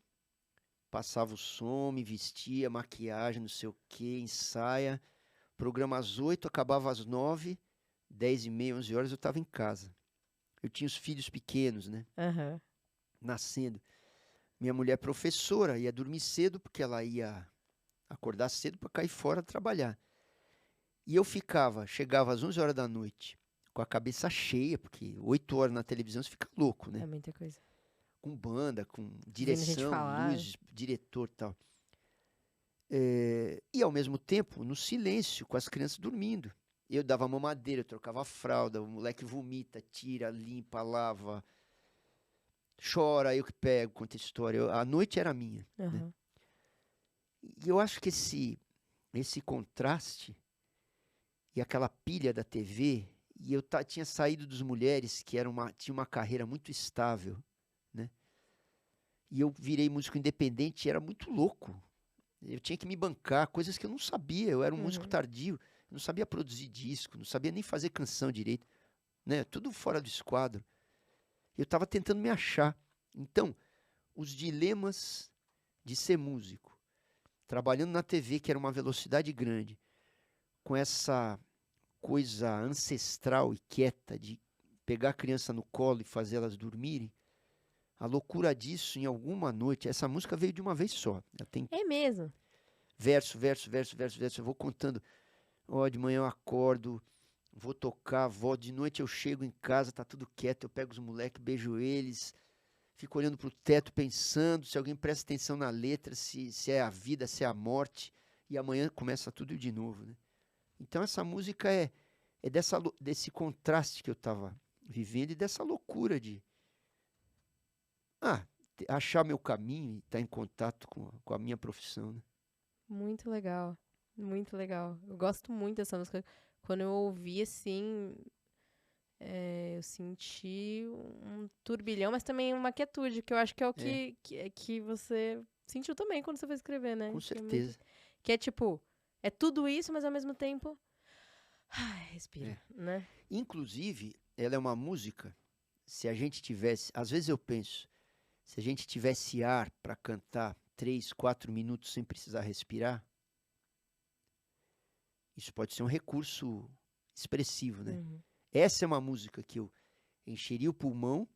passava o som, me vestia, maquiagem, não sei o que, ensaia. Programa às 8, acabava às 9, 10h30, 11 horas eu estava em casa. Eu tinha os filhos pequenos, né? Aham. Nascendo. Minha mulher é professora, ia dormir cedo, porque ela ia acordar cedo para cair fora trabalhar. E eu chegava às 11 horas da noite, com a cabeça cheia, porque 8 horas na televisão você fica louco, né? É muita coisa. Com banda, com gente direção, falar. luzes, diretor e tal. E ao mesmo tempo, no silêncio, com as crianças dormindo. Eu dava mamadeira, eu trocava a fralda, o moleque vomita, tira, limpa, lava, chora, eu que pego, conta história. A noite era minha. Aham. E eu acho que esse contraste e aquela pilha da TV, e eu tinha saído dos Mulheres, que tinha uma carreira muito estável, né? E eu virei músico independente e era muito louco. Eu tinha que me bancar, coisas que eu não sabia. Eu era um músico tardio, eu não sabia produzir disco, não sabia nem fazer canção direito, né? Tudo fora do esquadro. Eu estava tentando me achar. Então, os dilemas de ser músico, trabalhando na TV, que era uma velocidade grande, com essa coisa ancestral e quieta de pegar a criança no colo e fazer elas dormirem, a loucura disso em alguma noite, essa música veio de uma vez só. Ela tem É mesmo. verso, verso, verso, verso, verso. Eu vou contando. De manhã eu acordo, vou tocar, de noite eu chego em casa, tá tudo quieto, eu pego os moleques, beijo eles, fico olhando pro teto pensando se alguém presta atenção na letra, se é a vida, se é a morte, e amanhã começa tudo de novo, né? Então essa música é desse contraste que eu estava vivendo e dessa loucura de achar meu caminho e estar em contato com a minha profissão, né? Muito legal. Muito legal. Eu gosto muito dessa música. Quando eu ouvi, assim, eu senti um turbilhão, mas também uma quietude, que eu acho que é o que você sentiu também quando você foi escrever, né? Com certeza. Que é tipo, é tudo isso, mas ao mesmo tempo... Ai, respira, né? Inclusive, ela é uma música, se a gente tivesse... Às vezes eu penso, se a gente tivesse ar para cantar 3, 4 minutos sem precisar respirar, isso pode ser um recurso expressivo, né? Uhum. Essa é uma música que eu encheria o pulmão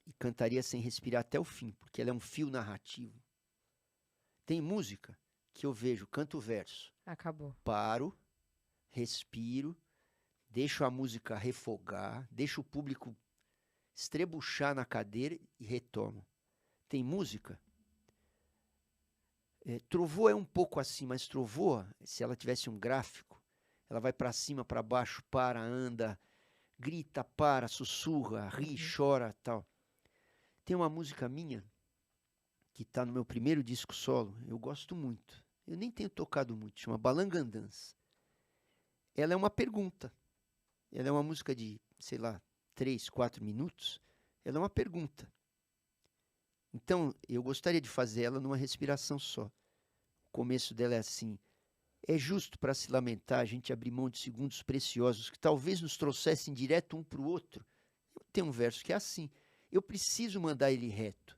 e cantaria sem respirar até o fim, porque ela é um fio narrativo. Tem música que eu vejo, canto o verso, Acabou. paro, respiro, deixo a música refogar, deixo o público estrebuchar na cadeira e retomo. Tem música... Trovoa é um pouco assim, mas Trovoa, se ela tivesse um gráfico, ela vai para cima, para baixo, para, anda, grita, para, sussurra, ri, chora, tal. Tem uma música minha que está no meu primeiro disco solo, eu gosto muito. Eu nem tenho tocado muito, chama Balangandãs. Ela é uma pergunta. Ela é uma música de, sei lá, 3, 4 minutos. Ela é uma pergunta. Então, eu gostaria de fazer ela numa respiração só. O começo dela é assim: é justo para se lamentar a gente abrir mão de segundos preciosos que talvez nos trouxessem direto um para o outro. Tem um verso que é assim: eu preciso mandar ele reto.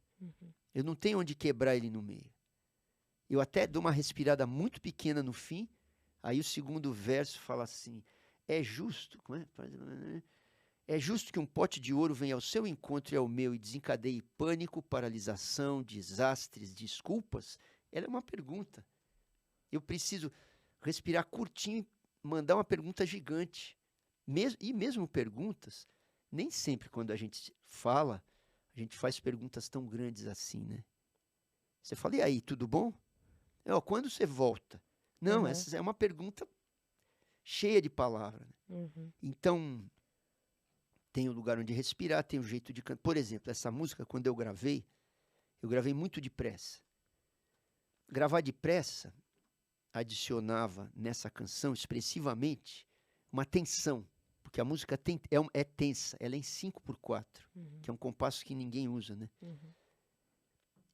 Eu não tenho onde quebrar ele no meio. Eu até dou uma respirada muito pequena no fim. Aí o segundo verso fala assim: é justo, como é? É justo que um pote de ouro venha ao seu encontro e ao meu e desencadeie pânico, paralisação, desastres, desculpas? Ela é uma pergunta. Eu preciso respirar curtinho e mandar uma pergunta gigante. E mesmo perguntas, nem sempre quando a gente fala, a gente faz perguntas tão grandes assim, né? Você fala, e aí, tudo bom? Quando você volta? Não, essa é uma pergunta cheia de palavras. Né? Então, tem o lugar onde respirar, tem o jeito de cantar. Por exemplo, essa música, quando eu gravei muito depressa. Gravar depressa adicionava nessa canção, expressivamente, uma tensão. Porque a música é tensa, ela é em 5/4, que é um compasso que ninguém usa, né?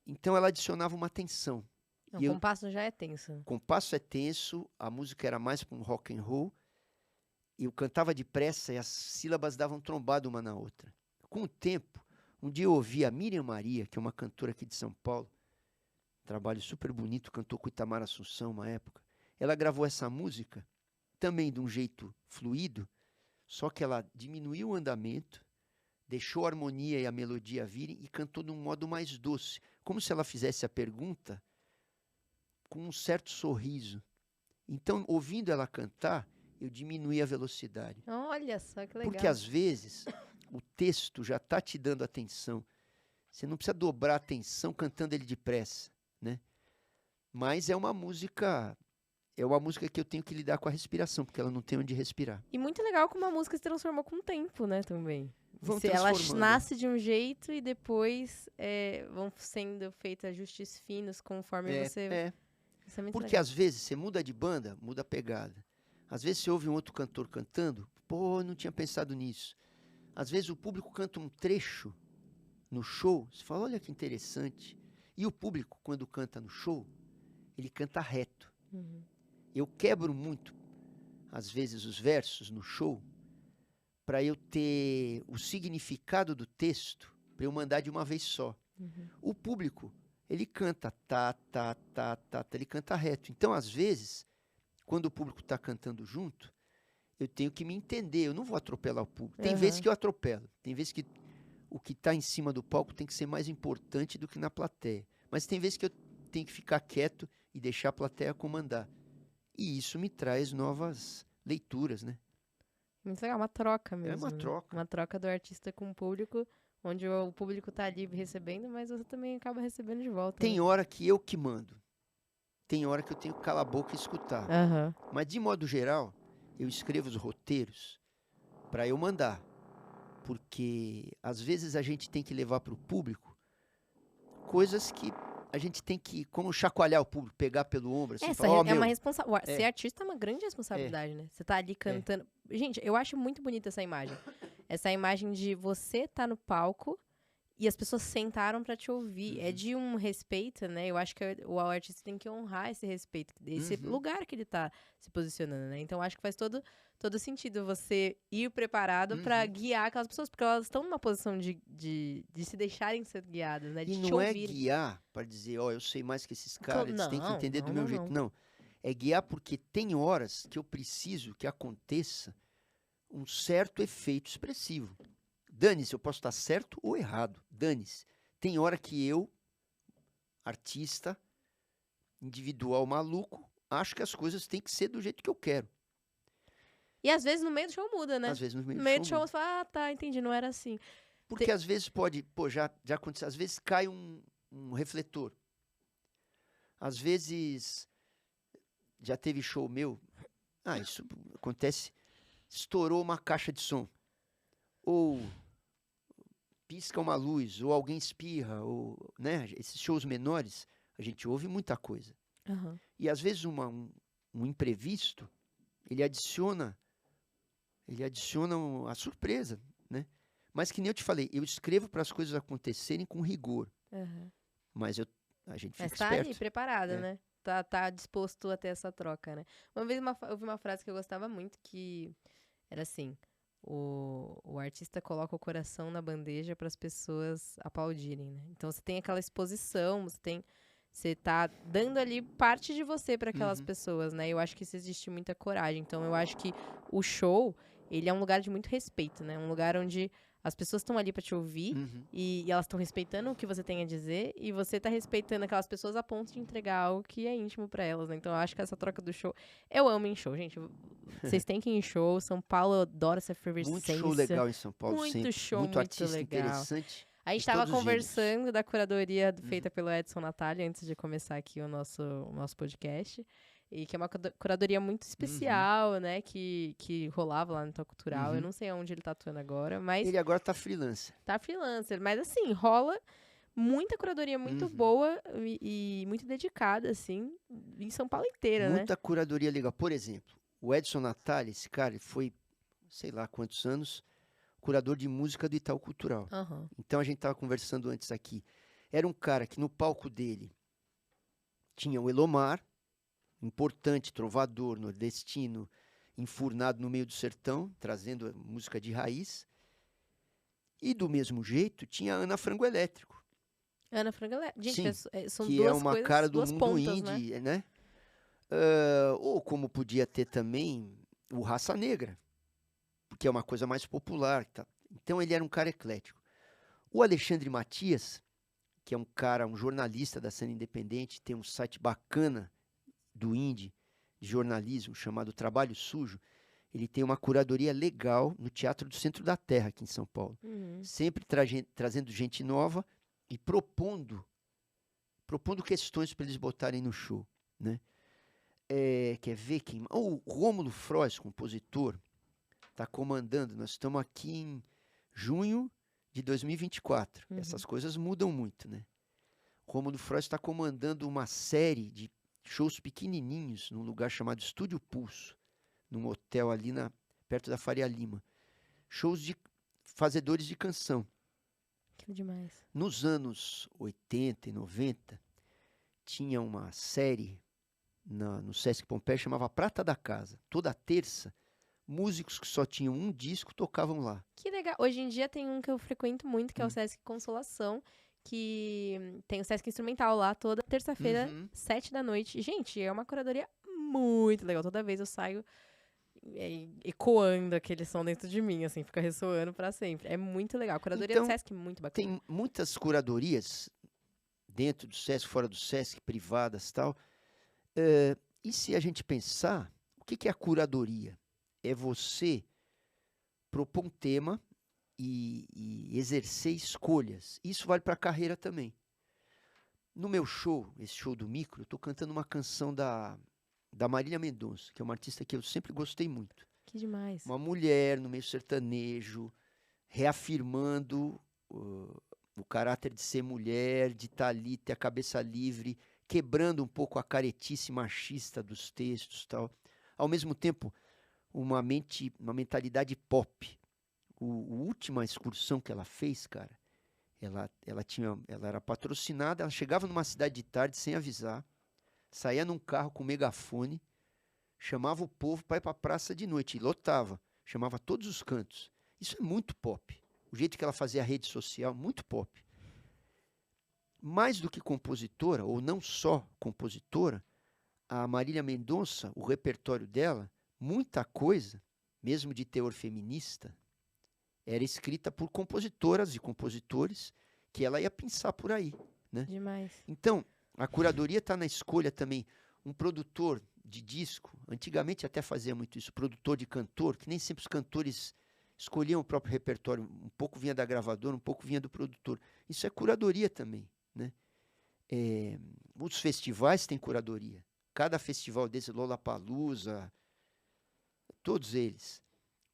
Então ela adicionava uma tensão. O compasso já é tenso. O compasso é tenso, a música era mais para um rock and roll, eu cantava depressa e as sílabas davam trombada uma na outra. Com o tempo, um dia eu ouvi a Miriam Maria, que é uma cantora aqui de São Paulo, trabalho super bonito, cantou com Itamar Assunção uma época. Ela gravou essa música também de um jeito fluido, só que ela diminuiu o andamento, deixou a harmonia e a melodia virem e cantou de um modo mais doce, como se ela fizesse a pergunta com um certo sorriso. Então, ouvindo ela cantar, eu diminuí a velocidade. Olha só que legal. Porque às vezes o texto já está te dando atenção. Você não precisa dobrar a atenção cantando ele depressa, né? Mas é uma música que eu tenho que lidar com a respiração, porque ela não tem onde respirar. E muito legal como a música se transformou com o tempo, né, também. Ela nasce de um jeito e depois vão sendo feitos ajustes finos conforme você... Isso é muito porque legal. Às vezes você muda de banda, muda a pegada. Às vezes você ouve um outro cantor cantando, não tinha pensado nisso. Às vezes o público canta um trecho no show, você fala, olha que interessante. E o público, quando canta no show, ele canta reto. Eu quebro muito, às vezes, os versos no show, para eu ter o significado do texto, para eu mandar de uma vez só. O público, ele canta tá, ele canta reto. Então, às vezes, quando o público está cantando junto, eu tenho que me entender, eu não vou atropelar o público. Tem vezes que eu atropelo, tem vezes que o que está em cima do palco tem que ser mais importante do que na plateia. Mas tem vezes que eu tenho que ficar quieto e deixar a plateia comandar. E isso me traz novas leituras, né? Muito legal, uma troca mesmo. É uma troca. Uma troca do artista com o público, onde o público está ali recebendo, mas você também acaba recebendo de volta. Tem hora que eu que mando. Tem hora que eu tenho que calar a boca e escutar. Mas, de modo geral, eu escrevo os roteiros para eu mandar. Porque, às vezes, a gente tem que levar para o público coisas que a gente tem que, como chacoalhar o público, pegar pelo ombro. Assim, falar, uma responsabilidade. Ser artista é uma grande responsabilidade, né? Você tá ali cantando. Gente, eu acho muito bonita essa imagem. essa imagem de você tá no palco e as pessoas sentaram pra te ouvir. É de um respeito, né? Eu acho que o artista tem que honrar esse respeito, esse lugar que ele tá se posicionando, né? Então, eu acho que faz todo sentido você ir preparado pra guiar aquelas pessoas, porque elas estão numa posição de se deixarem ser guiadas, né? E De te não é ouvirem. guiar para dizer, ó, eu sei mais que esses caras, eles têm que Não, entender do não, meu não, jeito. não. Não. É guiar porque tem horas que eu preciso que aconteça um certo efeito expressivo. Dane-se, eu posso estar certo ou errado. Dane-se. Tem hora que eu, artista, individual maluco, acho que as coisas têm que ser do jeito que eu quero. E às vezes no meio do show muda, né? Às vezes no meio No do meio show do show muda. você fala, ah, tá, entendi, não era assim. Porque às vezes pode, já aconteceu, às vezes cai um refletor. Às vezes já teve show meu, isso acontece, estourou uma caixa de som. Ou pisca uma luz, ou alguém espirra, ou, né, esses shows menores, a gente ouve muita coisa. Uhum. E às vezes um imprevisto, ele adiciona a surpresa, né? Mas que nem eu te falei, eu escrevo para as coisas acontecerem com rigor. Uhum. Mas a gente fica Mas tá esperto. ali, preparada, né? Tá disposto a ter essa troca, né? Uma vez eu vi uma frase que eu gostava muito, que era assim: o artista coloca o coração na bandeja para as pessoas aplaudirem, né? Então você tem aquela exposição, você tá dando ali parte de você para aquelas pessoas, né? Eu acho que isso existe muita coragem. Então eu acho que o show, ele é um lugar de muito respeito, né? Um lugar onde as pessoas estão ali para te ouvir e elas estão respeitando o que você tem a dizer e você tá respeitando aquelas pessoas a ponto de entregar algo que é íntimo para elas, né? Então eu acho que essa troca do show, eu amo em show, gente. Vocês têm que ir em show. São Paulo adora essa efervescência. Muito show legal em São Paulo muito sempre. Show, muito artista legal. interessante. A gente de tava todos os gêneros. conversando da curadoria feita pelo Edson Natália antes de começar aqui o nosso podcast. E que é uma curadoria muito especial, né? Que rolava lá no Tal Cultural. Eu não sei onde ele tá atuando agora, mas Ele agora tá freelancer. tá freelancer. Mas assim, rola muita curadoria muito boa e muito dedicada, assim, em São Paulo inteira, né? Muita curadoria legal. Por exemplo, o Edson Natália, esse cara, ele foi, sei lá quantos anos, curador de música do Itaú Cultural. Então a gente estava conversando antes aqui. Era um cara que no palco dele tinha o Elomar, importante trovador nordestino, enfurnado no meio do sertão, trazendo música de raiz. E do mesmo jeito tinha a Ana Frango Elétrico. Ana Frango Elétrico. Gente, são que duas é uma coisas, cara do duas mundo pontas, indie, né? Ou como podia ter também o Raça Negra, porque é uma coisa mais popular. Tá? Então ele era um cara eclético. O Alexandre Matias, que é um jornalista da cena independente, tem um site bacana do indie, de jornalismo, chamado Trabalho Sujo. Ele tem uma curadoria legal no Teatro do Centro da Terra, aqui em São Paulo. Sempre trazendo gente nova e propondo questões para eles botarem no show. Né? Quer ver quem? O Rômulo Frois, compositor, está comandando. Nós estamos aqui em junho de 2024. Essas coisas mudam muito, né? Rômulo Frois está comandando uma série de shows pequenininhos num lugar chamado Estúdio Pulso, num hotel ali perto da Faria Lima. Shows de fazedores de canção. Que demais. Nos anos 80 e 90, tinha uma série no Sesc Pompeia, chamava Prata da Casa. Toda terça, músicos que só tinham um disco tocavam lá. Que legal. Hoje em dia tem um que eu frequento muito, que é o Sesc Consolação, que tem o Sesc Instrumental lá toda terça-feira, 7 da noite. Gente, é uma curadoria muito legal. Toda vez eu saio ecoando aquele som dentro de mim, assim, fica ressoando pra sempre. É muito legal. A curadoria do Sesc é muito bacana. Tem muitas curadorias dentro do Sesc, fora do Sesc, privadas e tal. E se a gente pensar, o que é a curadoria? É você propor um tema e exercer escolhas. Isso vale para a carreira também. No meu show, esse show do Micro, eu estou cantando uma canção da Marília Mendonça, que é uma artista que eu sempre gostei muito. Que demais. Uma mulher no meio sertanejo, reafirmando o caráter de ser mulher, de estar ali, ter a cabeça livre, quebrando um pouco a caretice machista dos textos, tal. Ao mesmo tempo, uma mentalidade pop. última excursão que ela fez, cara, ela era patrocinada, ela chegava numa cidade de tarde sem avisar, saía num carro com megafone, chamava o povo para ir para a praça de noite, e lotava, chamava todos os cantos. Isso é muito pop. O jeito que ela fazia a rede social, muito pop. Mais do que compositora, ou não só compositora, a Marília Mendonça, o repertório dela, muita coisa, mesmo de teor feminista, era escrita por compositoras e compositores que ela ia pensar por aí, né? Demais. Então, a curadoria está na escolha também. Um produtor de disco, antigamente até fazia muito isso, produtor de cantor, que nem sempre os cantores escolhiam o próprio repertório, um pouco vinha da gravadora, um pouco vinha do produtor. Isso é curadoria também, né? Os festivais têm curadoria. Cada festival desse, Lollapalooza, todos eles,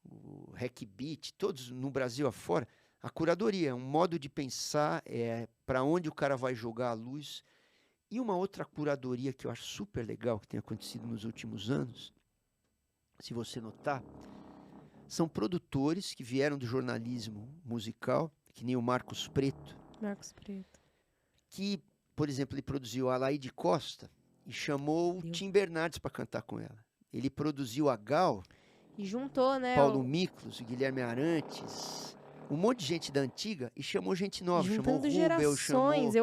o Hack Beat, todos no Brasil afora, a curadoria é um modo de pensar, para onde o cara vai jogar a luz. E uma outra curadoria que eu acho super legal, que tem acontecido nos últimos anos, se você notar, são produtores que vieram do jornalismo musical, que nem o Marcos Preto. Marcos Preto. Que, por exemplo, ele produziu a Laíde Costa e chamou o Tim Bernardes para cantar com ela. Ele produziu a Gal, e juntou, né? Paulo Miklos, Guilherme Arantes, um monte de gente da antiga e chamou gente nova. Juntando chamou o Rubel, gerações.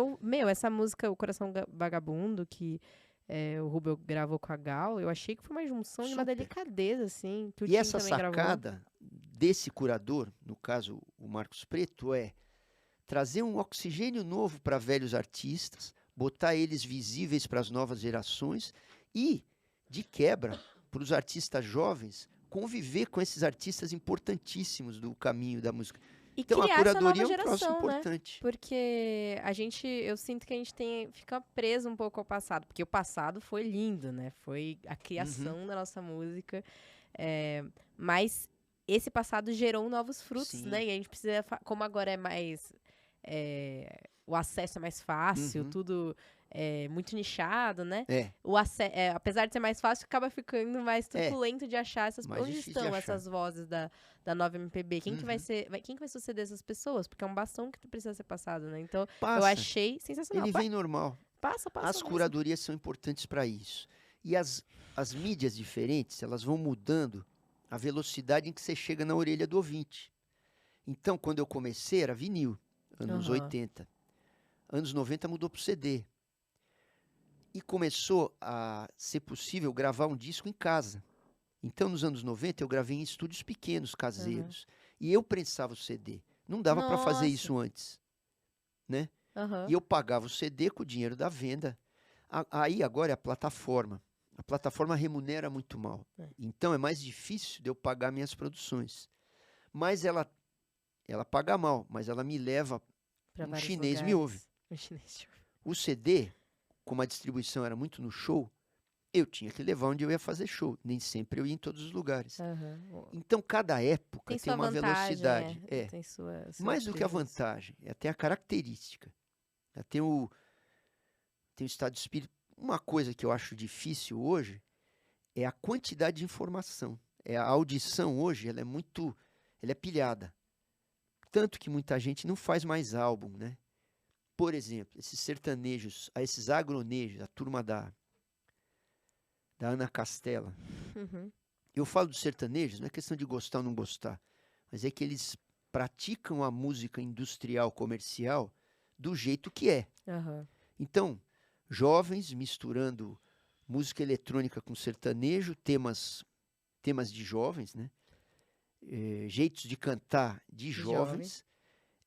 Essa música, O Coração Vagabundo, que o Rubel gravou com a Gal, eu achei que foi uma junção de uma delicadeza, assim. Que o E Tim essa também sacada gravou. desse curador, no caso o Marcos Preto, é trazer um oxigênio novo para velhos artistas, botar eles visíveis para as novas gerações e, de quebra, para os artistas jovens, conviver com esses artistas importantíssimos do caminho da música. E então, criar a curadoria essa nova é um troço geração, né? importante. Porque eu sinto que a gente fica preso um pouco ao passado. Porque o passado foi lindo, né? Foi a criação da nossa música. Mas esse passado gerou novos frutos, Sim. né? E a gente precisa, como agora é mais... o acesso é mais fácil, tudo é muito nichado, né? Apesar de ser mais fácil, acaba ficando mais truculento de achar essas... Mais Onde estão essas vozes da nova MPB? Quem que vai suceder essas pessoas? Porque é um bastão que precisa ser passado, né? Então, eu achei sensacional. Ele vem normal. Passa. As curadorias são importantes para isso. E as mídias diferentes, elas vão mudando a velocidade em que você chega na orelha do ouvinte. Então, quando eu comecei, era vinil, anos 80. Anos 90 mudou para o CD. E começou a ser possível gravar um disco em casa. Então, nos anos 90, eu gravei em estúdios pequenos, caseiros. E eu prensava o CD. Não dava para fazer isso antes, né? E eu pagava o CD com o dinheiro da venda. Aí, agora, é a plataforma. A plataforma remunera muito mal. Então, é mais difícil de eu pagar minhas produções. Mas ela paga mal, mas ela me leva... Um chinês me ouve. O CD, como a distribuição era muito no show, eu tinha que levar onde eu ia fazer show. Nem sempre eu ia em todos os lugares. Então, cada época tem uma velocidade. Tem mais do que a vantagem, é até a característica. Tem o estado de espírito. Uma coisa que eu acho difícil hoje é a quantidade de informação. A audição hoje, ela é pilhada. Tanto que muita gente não faz mais álbum, né? Por exemplo, esses sertanejos, esses agronejos, a turma da Ana Castela. Eu falo dos sertanejos, não é questão de gostar ou não gostar, mas é que eles praticam a música industrial, comercial, do jeito que é. Então, jovens misturando música eletrônica com sertanejo, temas de jovens, né? Jeitos de cantar de jovens,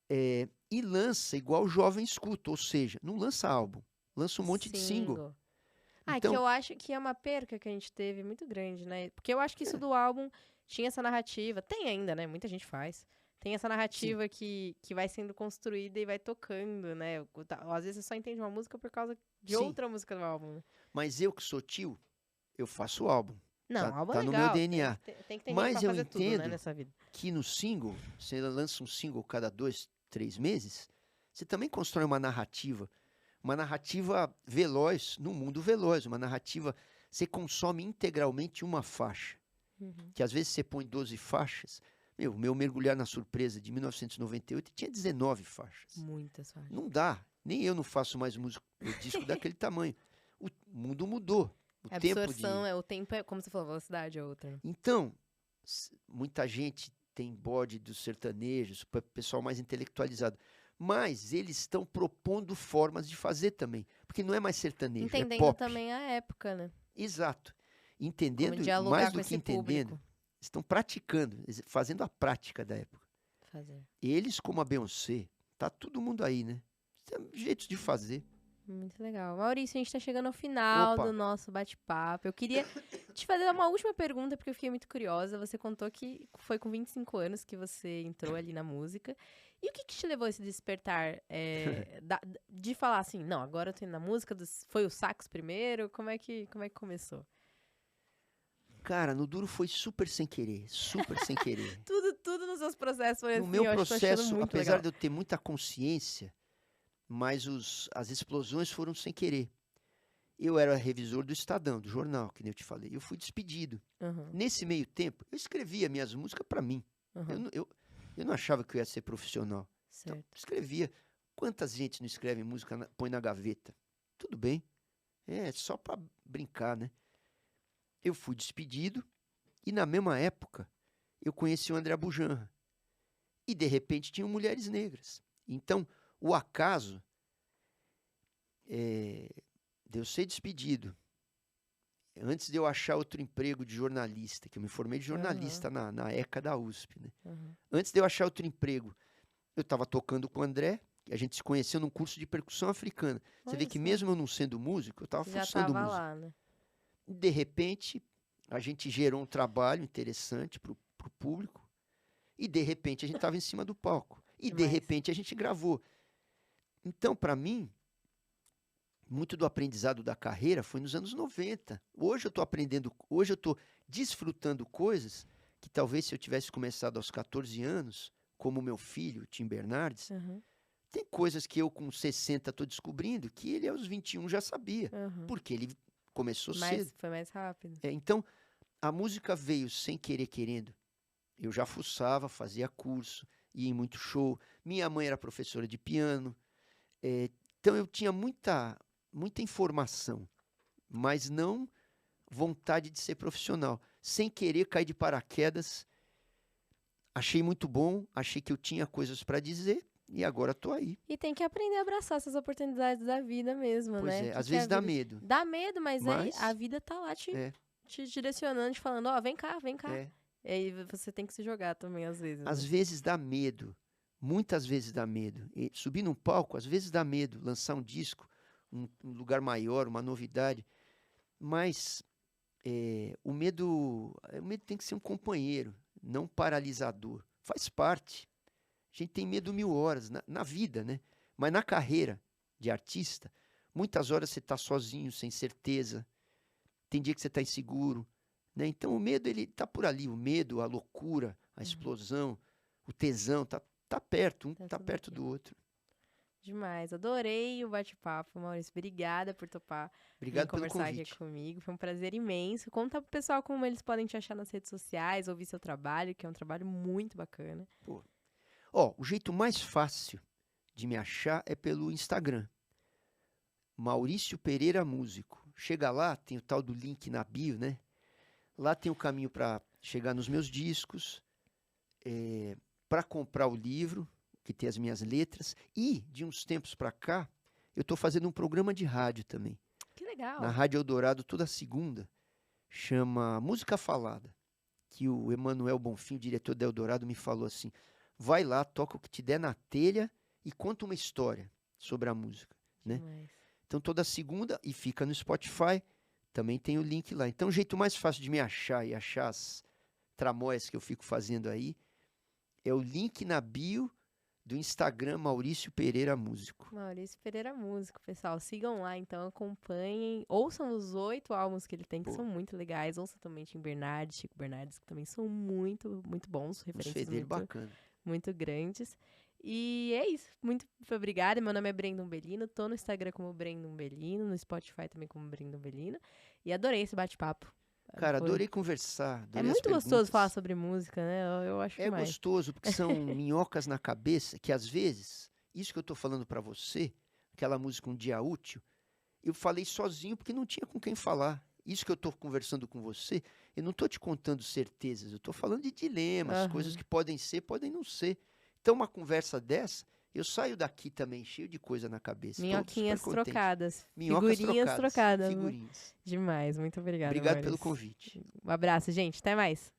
e lança igual o jovem escuta, ou seja, não lança álbum, lança um monte de single. Então, que eu acho que é uma perca que a gente teve muito grande, né? Porque eu acho que isso do álbum tinha essa narrativa, tem ainda, né? Muita gente faz. Tem essa narrativa que vai sendo construída e vai tocando, né? Às vezes você só entende uma música por causa de outra música do álbum. Né? Mas eu que sou tio, eu faço álbum. Não, álbum tá é no legal. meu DNA. Tem que ter Mas gente pra eu fazer entendo tudo, né, nessa vida. Que no single, você lança um single cada 2, 3 meses, você também constrói uma narrativa veloz, num mundo veloz, uma narrativa, você consome integralmente uma faixa, que às vezes você põe 12 faixas, Meu Mergulhar na Surpresa de 1998 tinha 19 faixas. Muitas faixas. Não dá. Nem eu não faço mais disco daquele tamanho. O mundo mudou. A absorção, o tempo é, como você falou, a velocidade é outra. Então, muita gente tem bode dos sertanejos, pessoal mais intelectualizado. Mas eles estão propondo formas de fazer também. Porque não é mais sertanejo, Entendendo é pop. também a época, né? Exato. Entendendo, Como mais do com que esse entendendo, público. estão praticando, fazendo a prática da época. Fazer. Eles, como a Beyoncé, tá todo mundo aí, né? Tem jeitos de fazer. Muito legal. Maurício, a gente tá chegando ao final Opa. do nosso bate-papo. Eu queria te fazer uma última pergunta, porque eu fiquei muito curiosa. Você contou que foi com 25 anos que você entrou ali na música. E o que te levou a esse despertar de falar assim, não, agora eu tô indo na música, foi o sax primeiro? Como é que começou? Cara, no Duro foi super sem querer, super sem querer. Tudo nos seus processos foi assim, No meu eu tô achando processo, muito apesar legal. de eu ter muita consciência, mas as explosões foram sem querer. Eu era revisor do Estadão, do jornal, que nem eu te falei. Eu fui despedido. Uhum, Nesse meio tempo, eu escrevia minhas músicas para mim. uhum, Eu não achava que eu ia ser profissional. Então, certo. escrevia. Quantas gente não escreve música, põe na gaveta? Tudo bem. É só para brincar, né? Eu fui despedido e na mesma época eu conheci o André Bujanra. E de repente tinham mulheres negras. Então, o acaso de eu ser despedido, antes de eu achar outro emprego de jornalista, que eu me formei de jornalista na ECA da USP, né? Uhum. Antes de eu achar outro emprego, eu estava tocando com o André, a gente se conheceu num curso de percussão africana. Você Olha vê que só. mesmo eu não sendo músico, eu estava Já fuçando tava música. lá, né? De repente, a gente gerou um trabalho interessante para o público, e de repente a gente estava em cima do palco. E de Demais. repente a gente gravou. Então, para mim, muito do aprendizado da carreira foi nos anos 90. Hoje eu estou aprendendo, hoje eu estou desfrutando coisas que talvez se eu tivesse começado aos 14 anos, como meu filho, Tim Bernardes, Uhum, tem coisas que eu com 60 estou descobrindo que ele aos 21 já sabia, uhum. porque ele começou cedo. Foi mais rápido. Então, a música veio sem querer querendo. Eu já fuçava, fazia curso, ia em muito show. Minha mãe era professora de piano. Então eu tinha muita informação, mas não vontade de ser profissional. Sem querer cair de paraquedas. Achei muito bom, achei que eu tinha coisas para dizer e agora estou aí. E tem que aprender a abraçar essas oportunidades da vida mesmo, Pois né? é, às vezes dá medo. Dá medo, mas aí Mas a vida tá lá te direcionando, te falando, ó, vem cá, vem cá. É. E aí você tem que se jogar também, às vezes. Às né? vezes dá medo, muitas vezes dá medo. E subir num palco, às vezes dá medo, lançar um disco, um lugar maior, uma novidade. Mas o medo tem que ser um companheiro, não paralisador. Faz parte. A gente tem medo 1000 horas na vida, né? Mas na carreira de artista, muitas horas você está sozinho, sem certeza. Tem dia que você está inseguro. Né? Então o medo ele está por ali. O medo, a loucura, a explosão, o tesão, tá perto. Um tá perto do outro. Demais. Adorei o bate-papo, Maurício. Obrigada por topar Obrigado pelo conversar convite. aqui comigo. Foi um prazer imenso. Conta pro pessoal como eles podem te achar nas redes sociais, ouvir seu trabalho, que é um trabalho muito bacana. Pô. O jeito mais fácil de me achar é pelo Instagram. Maurício Pereira Músico. Chega lá, tem o tal do link na bio, né? Lá tem o caminho para chegar nos meus discos, para comprar o livro, que tem as minhas letras. E, de uns tempos para cá, eu estou fazendo um programa de rádio também. Que legal. Na Rádio Eldorado, toda segunda. Chama Música Falada. Que o Emanuel Bonfim, o diretor da Eldorado, me falou assim: vai lá, toca o que te der na telha e conta uma história sobre a música. Né? Então, toda segunda, e fica no Spotify, também tem o link lá. Então, o jeito mais fácil de me achar e achar as tramóias que eu fico fazendo aí é o link na bio do Instagram Maurício Pereira Músico. Maurício Pereira Músico, pessoal. Sigam lá, então, acompanhem. Ouçam os 8 álbuns que ele tem, que são muito legais. Ouçam também Tim Bernardes, Chico Bernardes, que também são muito, muito bons. Referências muito grandes. E é isso. Muito obrigada. Meu nome é Brendon Bellino. Tô no Instagram como Brendon Bellino, no Spotify também como Brendon Bellino. E adorei esse bate-papo. Cara, adorei conversar. É Adorei as muito gostoso perguntas. falar sobre música, né? Eu acho É demais. gostoso, porque são minhocas na cabeça que às vezes, isso que eu tô falando pra você, aquela música Um Dia Útil, eu falei sozinho porque não tinha com quem falar. Isso que eu tô conversando com você, eu não tô te contando certezas, eu tô falando de dilemas, coisas Aham. que podem ser, podem não ser. Então, uma conversa dessa, eu saio daqui também cheio de coisa na cabeça. Estou super Minhoquinhas contente. trocadas. Minhocas Figurinhas trocadas, trocadas. figurinhas. Demais. Muito obrigada, Obrigado pelo Maurício. convite. Um abraço, gente. Até mais.